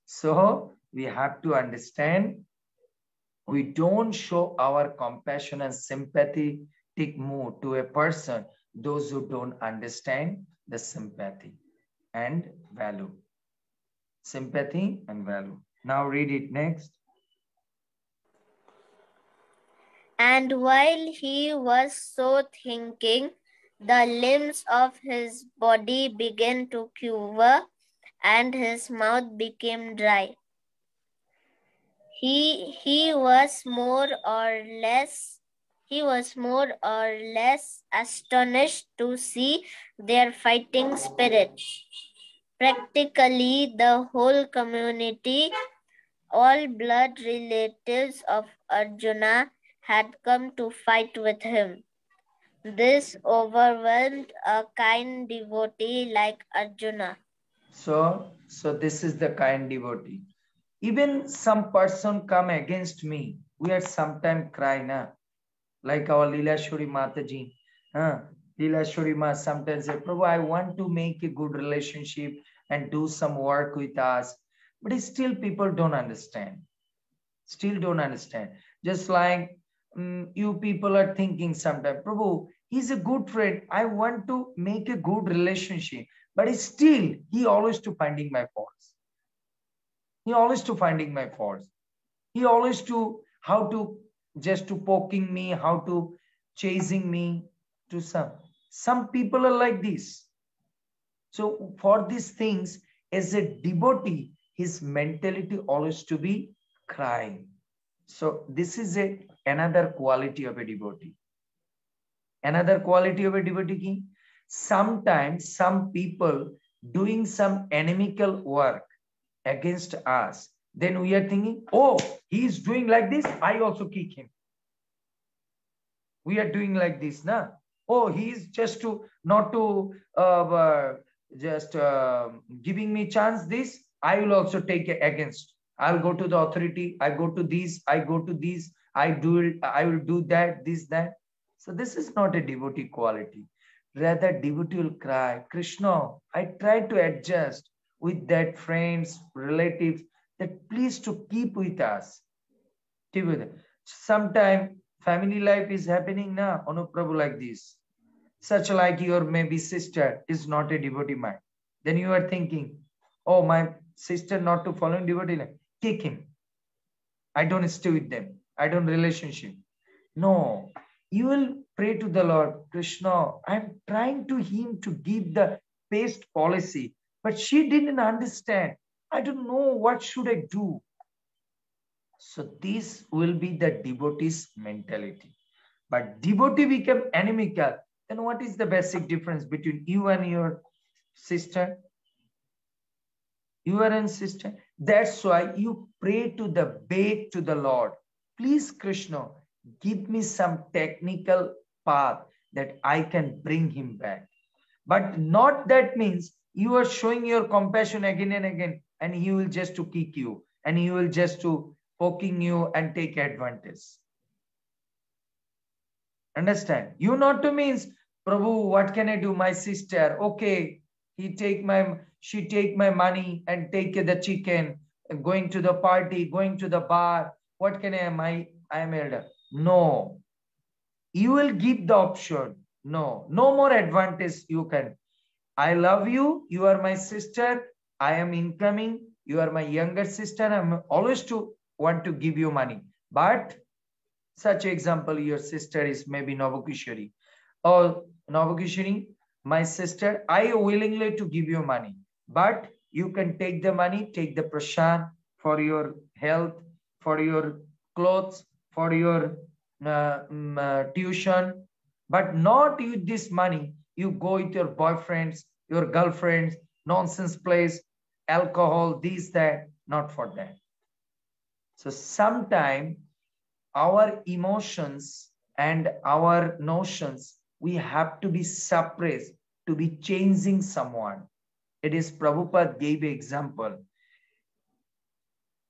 Speaker 1: So we have to understand, we don't show our compassion and sympathetic mood to a person, those who don't understand the sympathy and value. Sympathy and value. Now read it next.
Speaker 2: And while he was so thinking, the limbs of his body began to quiver, and his mouth became dry. He was more or less astonished to see their fighting spirit. Practically the whole community, all blood relatives of Arjuna, had come to fight with him. This overwhelmed a kind devotee like Arjuna.
Speaker 1: So this is the kind devotee. Even some person come against me, we are sometime cry, na? Like our Leelashwari Mataji. Leelashwari Ma sometimes say, Prabhu, I want to make a good relationship and do some work with us. But still people don't understand. Still don't understand. Just like you people are thinking sometimes, Prabhu, he's a good friend. I want to make a good relationship. But still, he always to finding my faults. He always to finding my faults. He always to how to just to poking me, how to chasing me to some people are like this. So for these things, as a devotee, his mentality always to be crying. So this is another quality of a devotee. Another quality of a devotee. Sometimes some people doing some inimical work against us, then we are thinking, oh, he is doing like this, I also kick him. We are doing like this, na? Oh, he is just to not to giving me chance this, I will also take it against. I'll go to the authority, I go to this, I go to this, I will do that, this, that. So this is not a devotee quality. Rather, devotee will cry, Krishna, I try to adjust with that friends, relatives, that please to keep with us. Sometime family life is happening now, Anuprabhu, like this. Such like your maybe sister is not a devotee mind. Then you are thinking, oh, my sister not to follow devotee life, kick him. I don't stay with them. I don't relationship. No, you will pray to the Lord, Krishna, I'm trying to him to give the best policy, but she didn't understand. I don't know what should I do. So this will be the devotee's mentality. But devotee become inimical. Then what is the basic difference between you and your sister? You are a sister. That's why you pray to the beg to the Lord. Please, Krishna, give me some technical path that I can bring him back. But not that means you are showing your compassion again and again, and he will just to kick you, and he will just to poking you and take advantage. Understand? You not to means, Prabhu, what can I do? My sister, okay, she take my money and take the chicken, going to the party, going to the bar. What can I am elder. No. You will give the option. No more advantage you can. I love you. You are my sister. I am incoming. You are my younger sister. I'm always to want to give you money. But such example, your sister is maybe Navakishari. Oh, Navakishari, my sister, I willingly to give you money. But you can take the money, take the prasad for your health, for your clothes, for your tuition. But not use this money. You go with your boyfriends, your girlfriends, nonsense place, alcohol, this, that, not for that. So sometimes our emotions and our notions, we have to be suppressed to be changing someone. It is Prabhupada gave an example.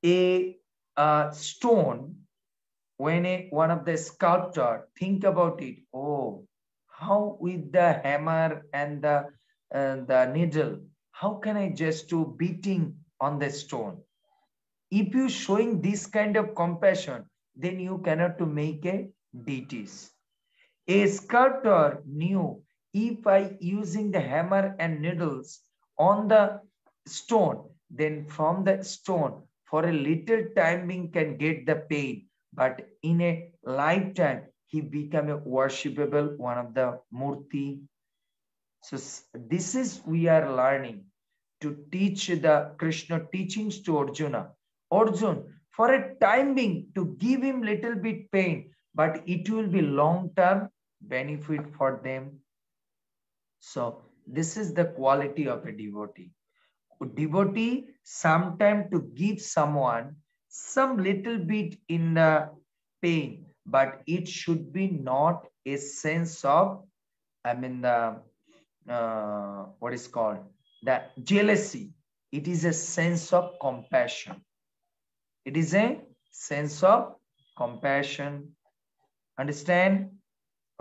Speaker 1: A stone, when one of the sculptor think about it, oh, how with the hammer and the needle, how can I just do beating on the stone? If you showing this kind of compassion, then you cannot to make a deities. A sculptor knew if I using the hammer and needles on the stone, then from the stone, for a little time being can get the pain, but in a lifetime, he become a worshipable one of the Murti. So this is we are learning to teach the Krishna teachings to Arjuna. Arjuna, for a time being, to give him little bit pain, but it will be long-term benefit for them. So this is the quality of a devotee. Devotee sometimes to give someone some little bit in the pain, but it should be not a sense of, what is called the jealousy. It is a sense of compassion. It is a sense of compassion. Understand?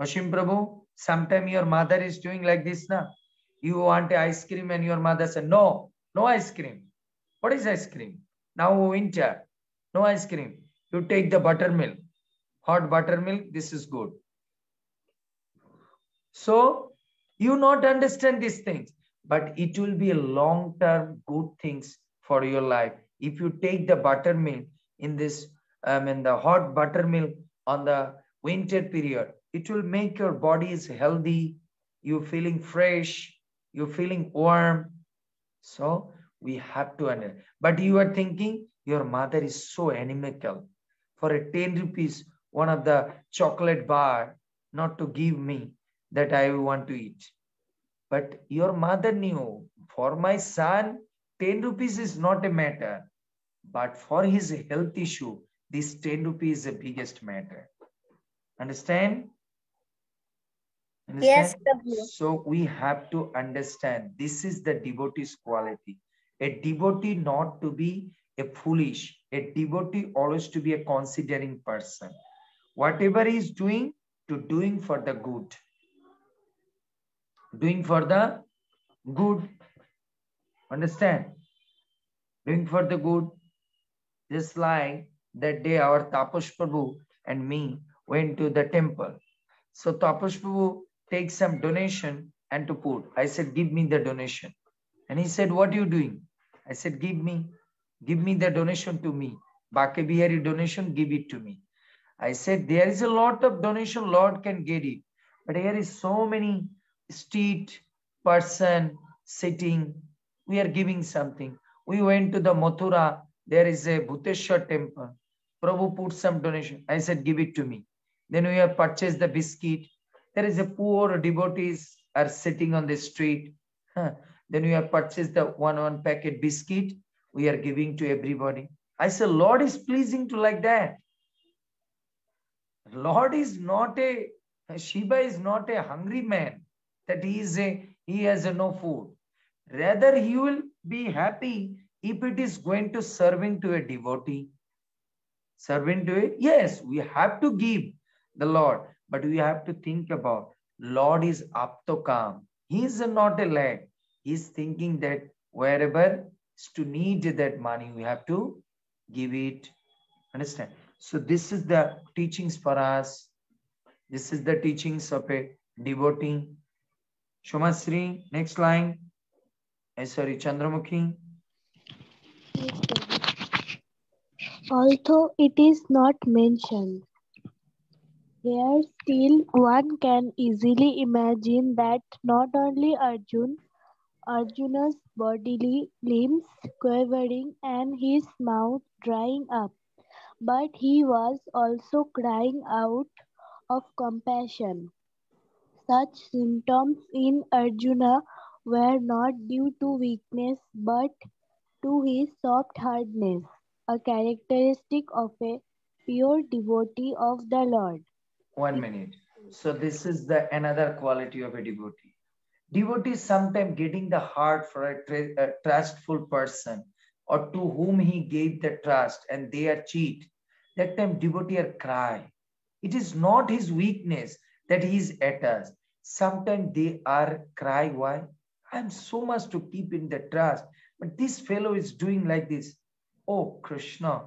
Speaker 1: Ashim Prabhu, sometime your mother is doing like this now. You want ice cream and your mother said, no, no ice cream. What is ice cream? Now winter, no ice cream. You take the buttermilk, hot buttermilk, this is good. So you not understand these things, but it will be a long-term good things for your life. If you take the buttermilk in this, the hot buttermilk on the winter period, it will make your body is healthy. You're feeling fresh. You're feeling warm. So we have to understand. But you are thinking your mother is so animical. For a 10 rupees, one of the chocolate bar, not to give me that I want to eat. But your mother knew, for my son, 10 rupees is not a matter. But for his health issue, this 10 rupees is the biggest matter. Understand?
Speaker 2: Yes,
Speaker 1: Understand?
Speaker 2: Prabhu.
Speaker 1: So we have to understand this is the devotee's quality. A devotee not to be a foolish. A devotee always to be a considering person. Whatever he is doing, to doing for the good. Doing for the good. Understand? Doing for the good. Just like that day our Tapash Prabhu and me went to the temple. So Tapash Prabhu takes some donation and to put. I said, give me the donation. And he said, what are you doing? I said, give me the donation to me. Bake Bihari donation, give it to me. I said, there is a lot of donation, Lord can get it. But here is so many street person sitting. We are giving something. We went to the Mathura. There is a Bhuteshwar temple. Prabhu put some donation. I said, give it to me. Then we have purchased the biscuit. There is a poor devotees are sitting on the street. Then we have purchased the one packet biscuit. We are giving to everybody. I said, Lord is pleasing to like that. Lord is not Shiva is not a hungry man that he has no food. Rather, he will be happy if it is going to serving to a devotee. Serving to it, yes, we have to give the Lord, but we have to think about Lord is aptokam. He is not a lag. He is thinking that wherever is to need that money, we have to give it. Understand? So this is the teachings for us. This is the teachings of a devotee. Shomasri, next line. Sorry, Chandramukhi.
Speaker 3: Although it is not mentioned here, still one can easily imagine that not only Arjuna's bodily limbs quivering and his mouth drying up, but he was also crying out of compassion. Such symptoms in Arjuna were not due to weakness but to his soft-heartedness, a characteristic of a pure devotee of the Lord.
Speaker 1: 1 minute. So this is the another quality of a devotee. Devotee is sometimes getting the heart for a trustful person or to whom he gave the trust and they are cheat. That time devotee are cry. It is not his weakness that he is at us. Sometimes they are cry. Why? I'm so much to keep in the trust, but this fellow is doing like this. Oh Krishna,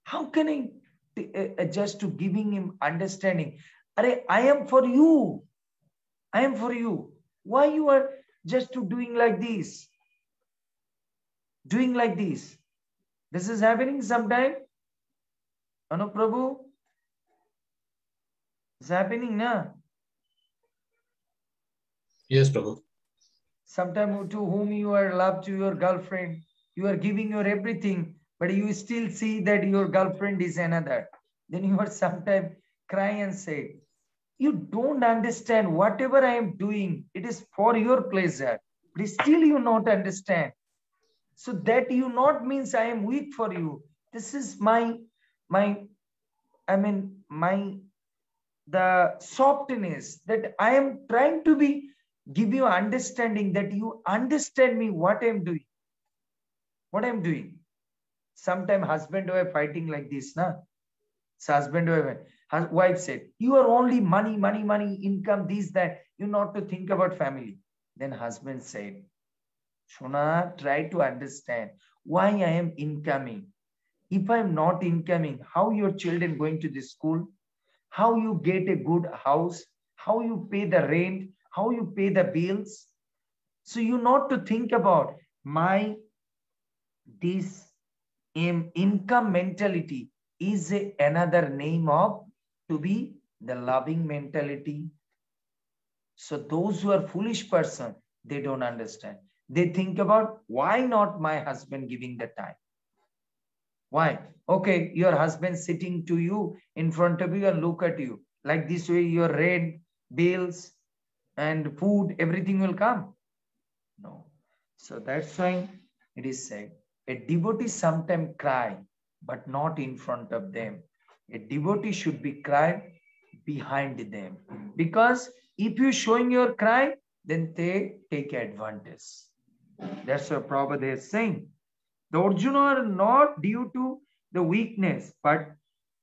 Speaker 1: how can I just to giving him understanding? I am for you. I am for you. Why you are just to doing like this? Doing like this. This is happening sometime. Anu Prabhu, it's happening, na?
Speaker 4: Yes, Prabhu.
Speaker 1: Sometime to whom you are loved, to your girlfriend, you are giving your everything, but you still see that your girlfriend is another. Then you are sometime cry and say, you don't understand whatever I am doing, it is for your pleasure, but still you not understand. So that you not means I am weak for you. This is my the softness that I am trying to give you understanding that you understand me what I'm doing. What I'm doing. Sometimes husband and wife fighting like this, na? So husband and wife said, you are only money, money, money, income, this, that. You not to think about family. Then husband said, Shona, try to understand why I am incoming. If I'm not incoming, how your children going to the school? How you get a good house? How you pay the rent? How you pay the bills? So you not to think about this income mentality is another name of to be the loving mentality. So those who are foolish person, they don't understand. They think about why not my husband giving the time? Why? Okay, your husband sitting to you in front of you and look at you. Like this way, your rent, bills, and food, everything will come. No. So that's why it is said, a devotee sometimes cry, but not in front of them. A devotee should be cry behind them. Because if you showing your cry, then they take advantage. That's what Prabhupada is saying. The Arjuna are not due to the weakness, but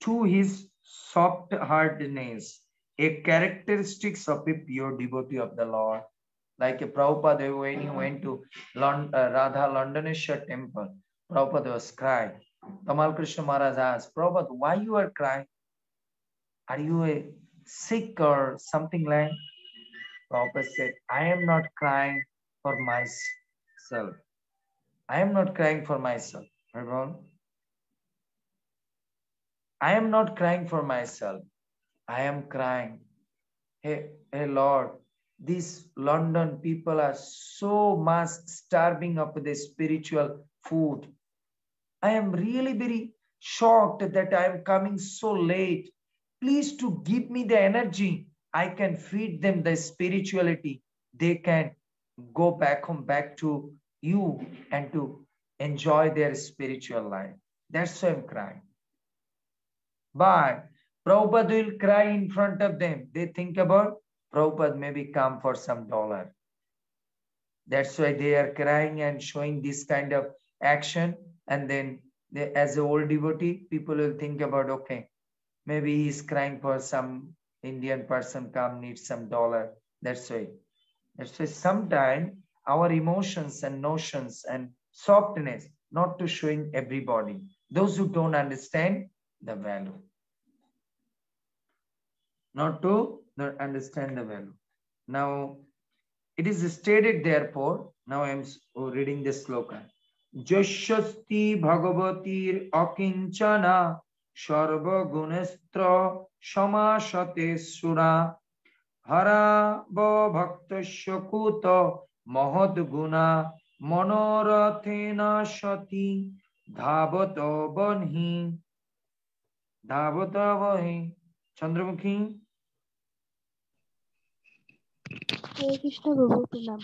Speaker 1: to his soft-heartedness, a characteristics of a pure devotee of the Lord. Like a Prabhupada, when he went to Radha Londoneshwar temple, Prabhupada was crying. Tamal Krishna Maharaj asked, Prabhupada, why you are crying? Are you sick or something like? Prabhupada said, I am not crying for myself. I am not crying for myself. I am not crying for myself. I am crying. Hey Lord, these London people are so much starving of the spiritual food. I am really very shocked that I am coming so late. Please to give me the energy. I can feed them the spirituality. They can go back home, back to you and to enjoy their spiritual life. That's why I'm crying. But Prabhupada will cry in front of them. They think about Prabhupada maybe come for some dollar. That's why they are crying and showing this kind of action. And then they, as an old devotee, people will think about, okay, maybe he's crying for some Indian person come, need some dollar. That's why. That's why sometimes our emotions and notions and softness not to showing everybody. Those who don't understand the value. Not to understand the value. Now, it is stated therefore, now I am reading the sloka. Jashasti Bhagavatir Akinchana Sharva Gunestra Samashate Sura Hara Bhaktasya Kuta Mahad Guna Manorathena Shati Dhavata Banhi Dhavata Vahi Chandramukhi.
Speaker 3: Hare Krishna Prabhu Pranam.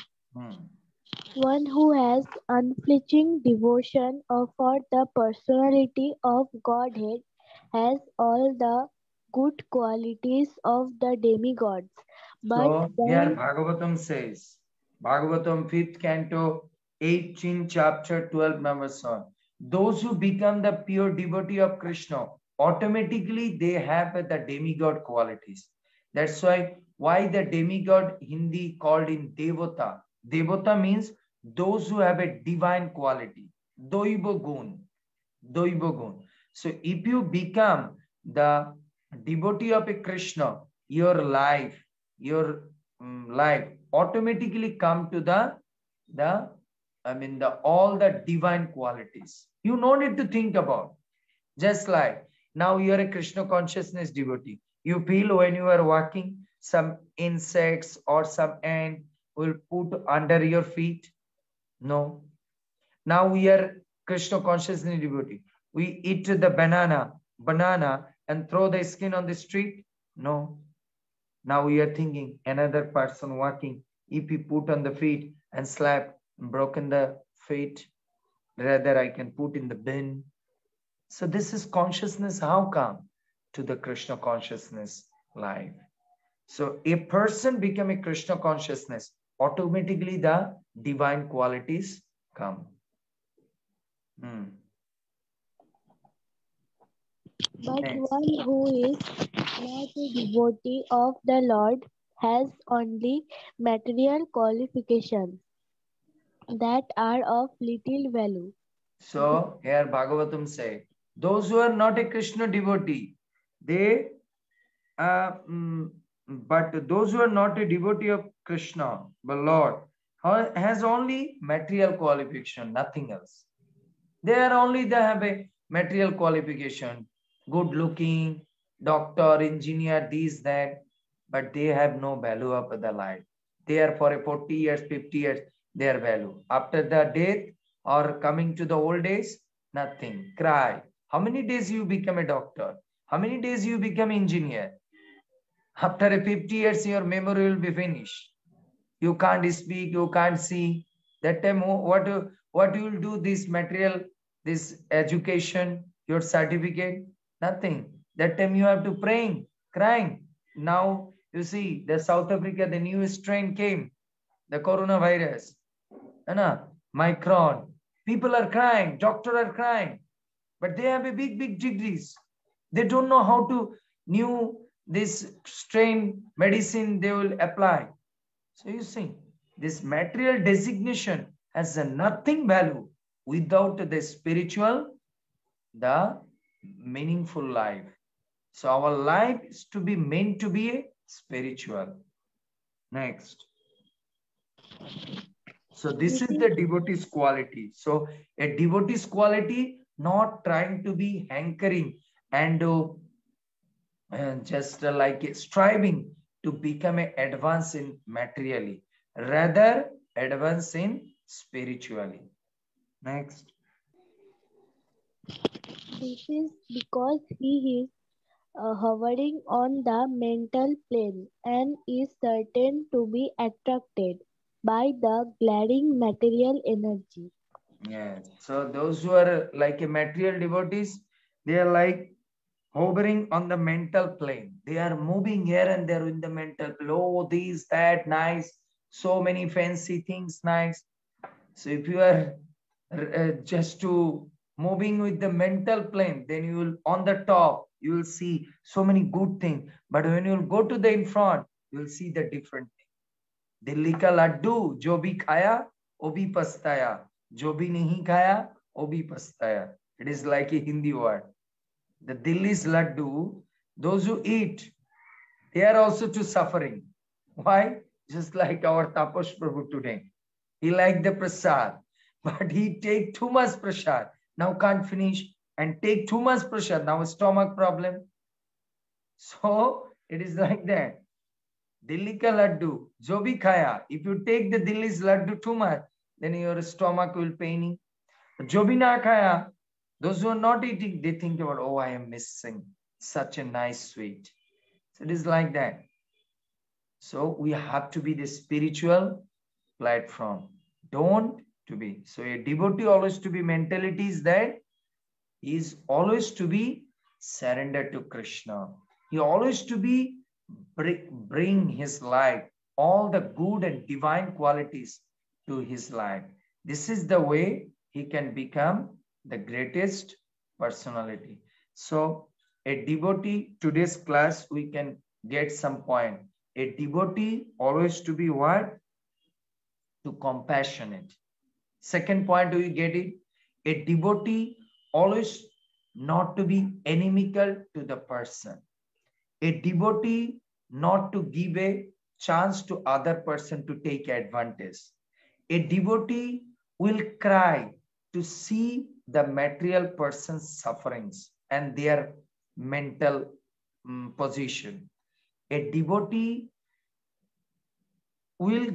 Speaker 3: One who has unflinching devotion for the personality of Godhead has all the good qualities of the demigods. But
Speaker 1: so here Bhagavatam says, Bhagavatam 5th canto, 18th chapter, 12 members on. Those who become the pure devotee of Krishna, automatically they have the demigod qualities. That's why the demigod Hindi called in Devata. Devata means those who have a divine quality. Doiba gun. Doiba gun. So if you become the devotee of a Krishna, your life automatically come to the I mean, all the divine qualities. You no need to think about. Just like now you are a Krishna consciousness devotee. You feel when you are walking, some insects or some ant will put under your feet. No. Now we are Krishna consciousness devotee. We eat the banana and throw the skin on the street. No. Now we are thinking another person walking. If he put on the feet and slap, broken the feet, rather I can put in the bin. So this is consciousness. How come? To the Krishna consciousness life. So a person become a Krishna consciousness, automatically the divine qualities come.
Speaker 3: But
Speaker 1: Next.
Speaker 3: one who is not a devotee of the Lord has only material qualifications that are of little value.
Speaker 1: So here Bhagavatam say, those who are not a Krishna devotee, they but those who are not a devotee of Krishna, the Lord, has only material qualification, nothing else. They have a material qualification, good looking, doctor, engineer, these, that, but they have no value of the life. They are for a 40 years, 50 years, their value. After the death or coming to the old days, nothing. Cry. How many days you become a doctor? How many days you become engineer? After a 50 years, your memory will be finished. You can't speak, you can't see. That time, what you will do, this material, this education, your certificate, nothing. That time you have to praying, crying. Now you see the South Africa, the new strain came, the coronavirus, Micron. People are crying, doctors are crying, but they have a big degrees. They don't know how to new this strain medicine they will apply. So you see, this material designation has a nothing value without the spiritual, the meaningful life. So our life is to be meant to be a spiritual. Next. So this is the devotee's quality. So a devotee's quality, not trying to be hankering and just like striving to become an advance in materially, rather advance in spiritually. Next.
Speaker 3: This is because he is hovering on the mental plane and is certain to be attracted by the glaring material energy.
Speaker 1: Yes. So those who are like a material devotees, they are like hovering on the mental plane. They are moving here and there in the mental plane. Oh, these, that, nice. So many fancy things, nice. So if you are just to moving with the mental plane, then you will on the top, you will see so many good things. But when you will go to the in front, you will see the different thing. Dilli ka laddu, jo bhi khaya, wo bhi pastaya. Jo bhi nahi khaya, wo bhi pastaya. It is like a Hindi word. The Delhi's laddu, those who eat, they are also too suffering. Why? Just like our Tapas Prabhu today. He liked the prasad, but he take too much prasad. Now can't finish and take too much prasad. Now stomach problem. So it is like that. Delhi ka laddu, jo bhi khaya. If you take the Delhi's laddu too much, then your stomach will paining. Jo bhi na khaya, those who are not eating, they think about, oh, I am missing such a nice sweet. So it is like that. So we have to be the spiritual platform. Don't to be. So a devotee always to be mentality is that he is always to be surrendered to Krishna. He always to be bring his life, all the good and divine qualities to his life. This is the way he can become the greatest personality. So a devotee, today's class, we can get some point. A devotee always to be what? To compassionate. Second point, we get it? A devotee always not to be inimical to the person. A devotee not to give a chance to other person to take advantage. A devotee will cry to see the material person's sufferings and their mental position. A devotee will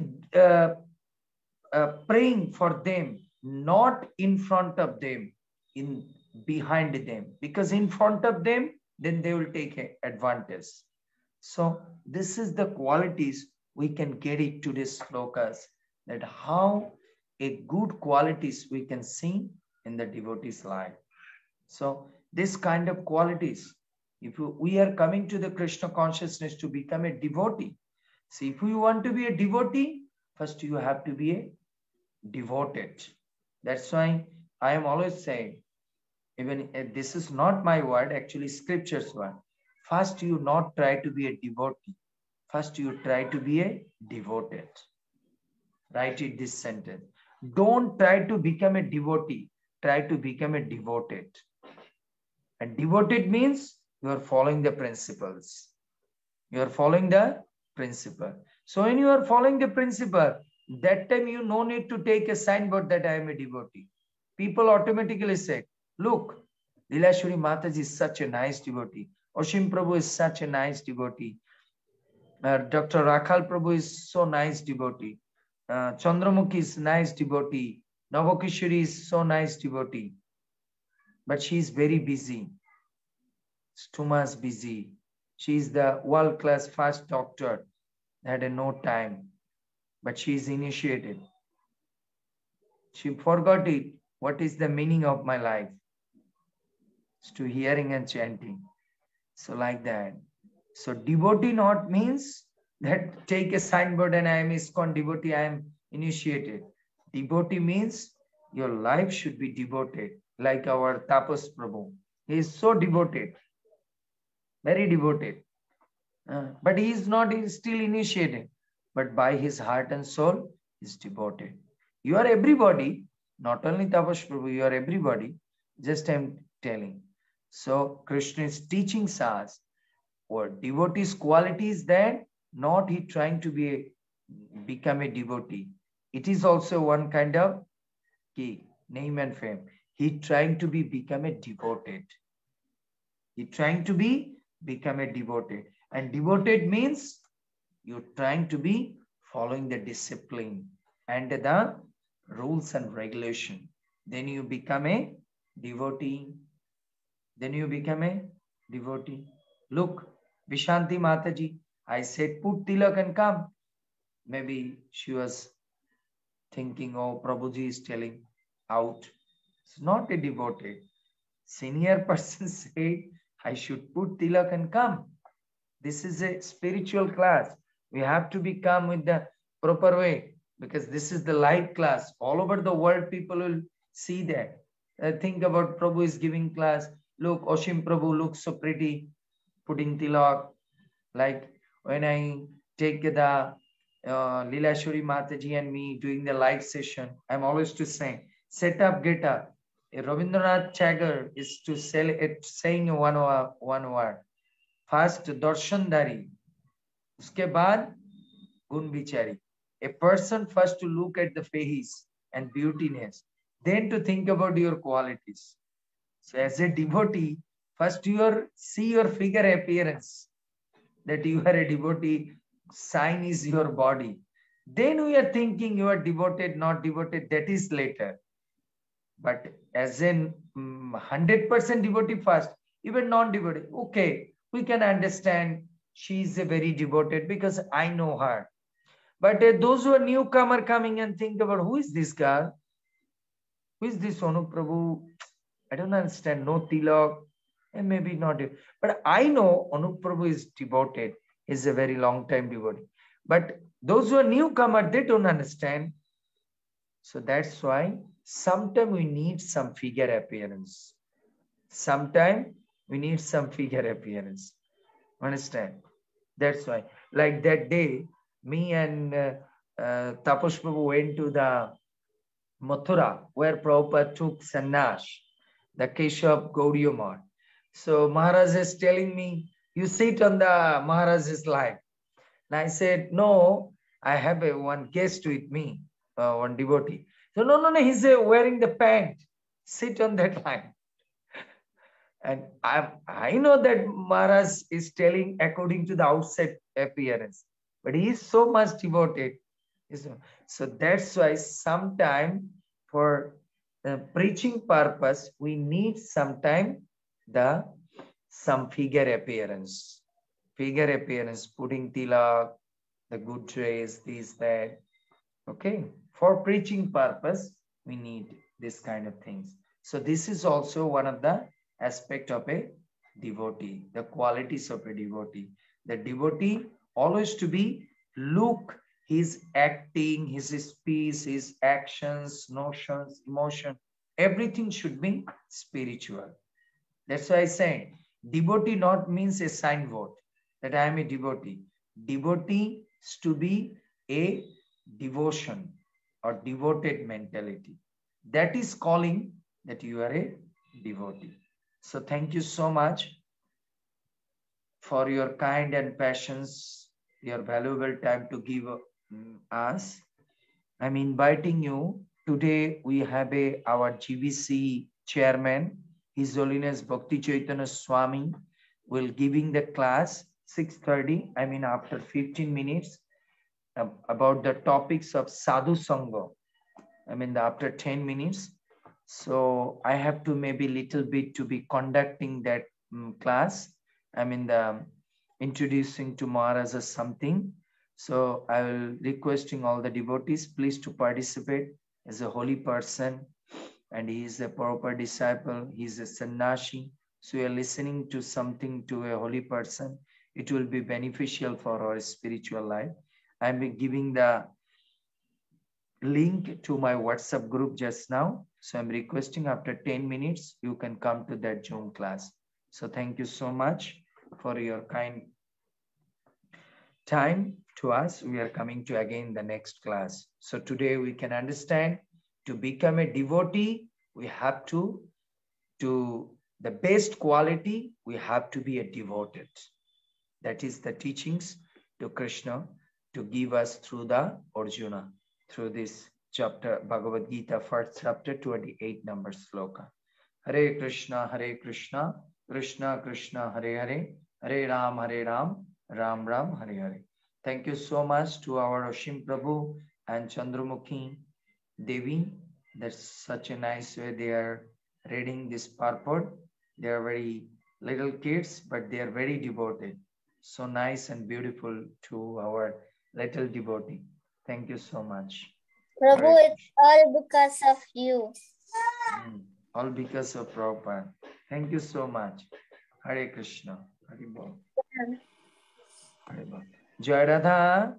Speaker 1: praying for them, not in front of them, in behind them, because in front of them, then they will take advantage. So this is the qualities we can get it to this slokas, that how a good qualities we can see in the devotee's life. So this kind of qualities, if we are coming to the Krishna consciousness to become a devotee. See, if you want to be a devotee, first you have to be a devoted. That's why I am always saying, even if this is not my word, actually scripture's word. First, you not try to be a devotee. First, you try to be a devoted. Write it this sentence. Don't try to become a devotee. Try to become a devoted. And devoted means you are following the principles. You are following the principle. So when you are following the principle, that time you no need to take a signboard that I am a devotee. People automatically say, look, Leelashwari Mataji is such a nice devotee. Oshim Prabhu is such a nice devotee. Dr. Rakhal Prabhu is so nice devotee. Chandramukhi is nice devotee. Navakishori is so nice devotee. But she is very busy. Too much busy. She is the world-class first doctor. Had no time. But she is initiated. She forgot it. What is the meaning of my life? It's to hearing and chanting. So like that. So devotee not means that take a signboard and I am ISKCON devotee, I am initiated. Devotee means your life should be devoted, like our Tapas Prabhu. He is so devoted, very devoted. But he is not, he is still initiated. But by his heart and soul, he is devoted. You are everybody, not only Tapas Prabhu, you are everybody. Just I am telling. So Krishna is teaching us what devotee's quality is that not he trying to become a devotee. It is also one kind of key, name and fame. He trying to become a devoted. He trying to become a devoted. And devoted means you're trying to be following the discipline and the rules and regulation. Then you become a devotee. Then you become a devotee. Look, Vishanti Mataji, I said, put tilak and come. Maybe she was thinking, oh, Prabhuji is telling out. It's not a devoted. Senior person said, I should put tilak and come. This is a spiritual class. We have to become with the proper way because this is the live class. All over the world, people will see that. Think about Prabhu is giving class. Look, Oshim Prabhu looks so pretty, putting tilak. Like when I take the Leelashwari Mataji and me doing the live session, I'm always to say, set up, get up. Rabindranath Tagore is to saying one word. First, darshandari. Uske baad, gun bichari. A person first to look at the face and beautiness, then to think about your qualities. So as a devotee, first see your figure appearance, that you are a devotee, sign is your body. Then we are thinking you are devoted, not devoted, that is later. But as in 100% devotee first, even non-devotee, okay, we can understand she is a very devoted because I know her. But those who are newcomer coming and think about who is this girl? Who is this Anup Prabhu? I don't understand. No tilak, and maybe not. But I know Anup Prabhu is devoted. He's a very long time devotee. But those who are newcomer, they don't understand. So that's why sometimes we need some figure appearance. Sometimes we need some figure appearance. Understand? That's why. Like that day, me and Tapas Prabhu went to the Mathura, where Prabhupada took sannyas, the Keshav Gaudiya Math. So Maharaj is telling me, you sit on the Maharaj's lap. And I said, no, I have one guest with me, one devotee. So no, he's wearing the pant. Sit on that line. And I know that Maharaj is telling according to the outside appearance, but he is so much devoted. So that's why sometime for the preaching purpose, we need sometime some figure appearance. Figure appearance, putting tilak, the good dress, this, that. Okay. For preaching purpose, we need this kind of things. So this is also one of the aspect of a devotee, the qualities of a devotee. The devotee always to be look his acting, his speech, his actions, notions, emotion, everything should be spiritual. That's why I say devotee not means a signboard that I am a devotee. Devotee is to be a devotion or devoted mentality. That is calling that you are a devotee. So thank you so much for your kind and passions, your valuable time to give us. I'm inviting you. Today we have our GBC chairman, His Holiness Bhakti Chaitanya Swami, will giving the class 6:30. I mean after 15 minutes about the topics of Sadhu Sangha. I mean after 10 minutes. So I have to maybe little bit to be conducting that class. I mean the introducing to Maharaj as something. So I will requesting all the devotees, please to participate as a holy person. And he is a proper disciple. He is a sannyasi. So you are listening to something to a holy person. It will be beneficial for our spiritual life. I am giving the link to my WhatsApp group just now. So I'm requesting after 10 minutes, you can come to that Zoom class. So thank you so much for your kind time to us. We are coming to again the next class. So today we can understand to become a devotee, we have to the best quality, we have to be a devoted. That is the teachings to Krishna to give us through the Arjuna, through this chapter, Bhagavad Gita, first chapter, 28 number sloka. Hare Krishna, Krishna Krishna, Hare Hare, Hare Ram, Ram Ram, Hare Hare. Thank you so much to our Oshim Prabhu and Chandramukhi Devi. That's such a nice way they are reading this purport. They are very little kids, but they are very devoted. So nice and beautiful to our little devotee. Thank you so much.
Speaker 2: Prabhu, it's all because of you.
Speaker 1: All because of Prabhupada. Thank you so much. Hare Krishna. Hare Bol. Hare Bol. Jai Radha.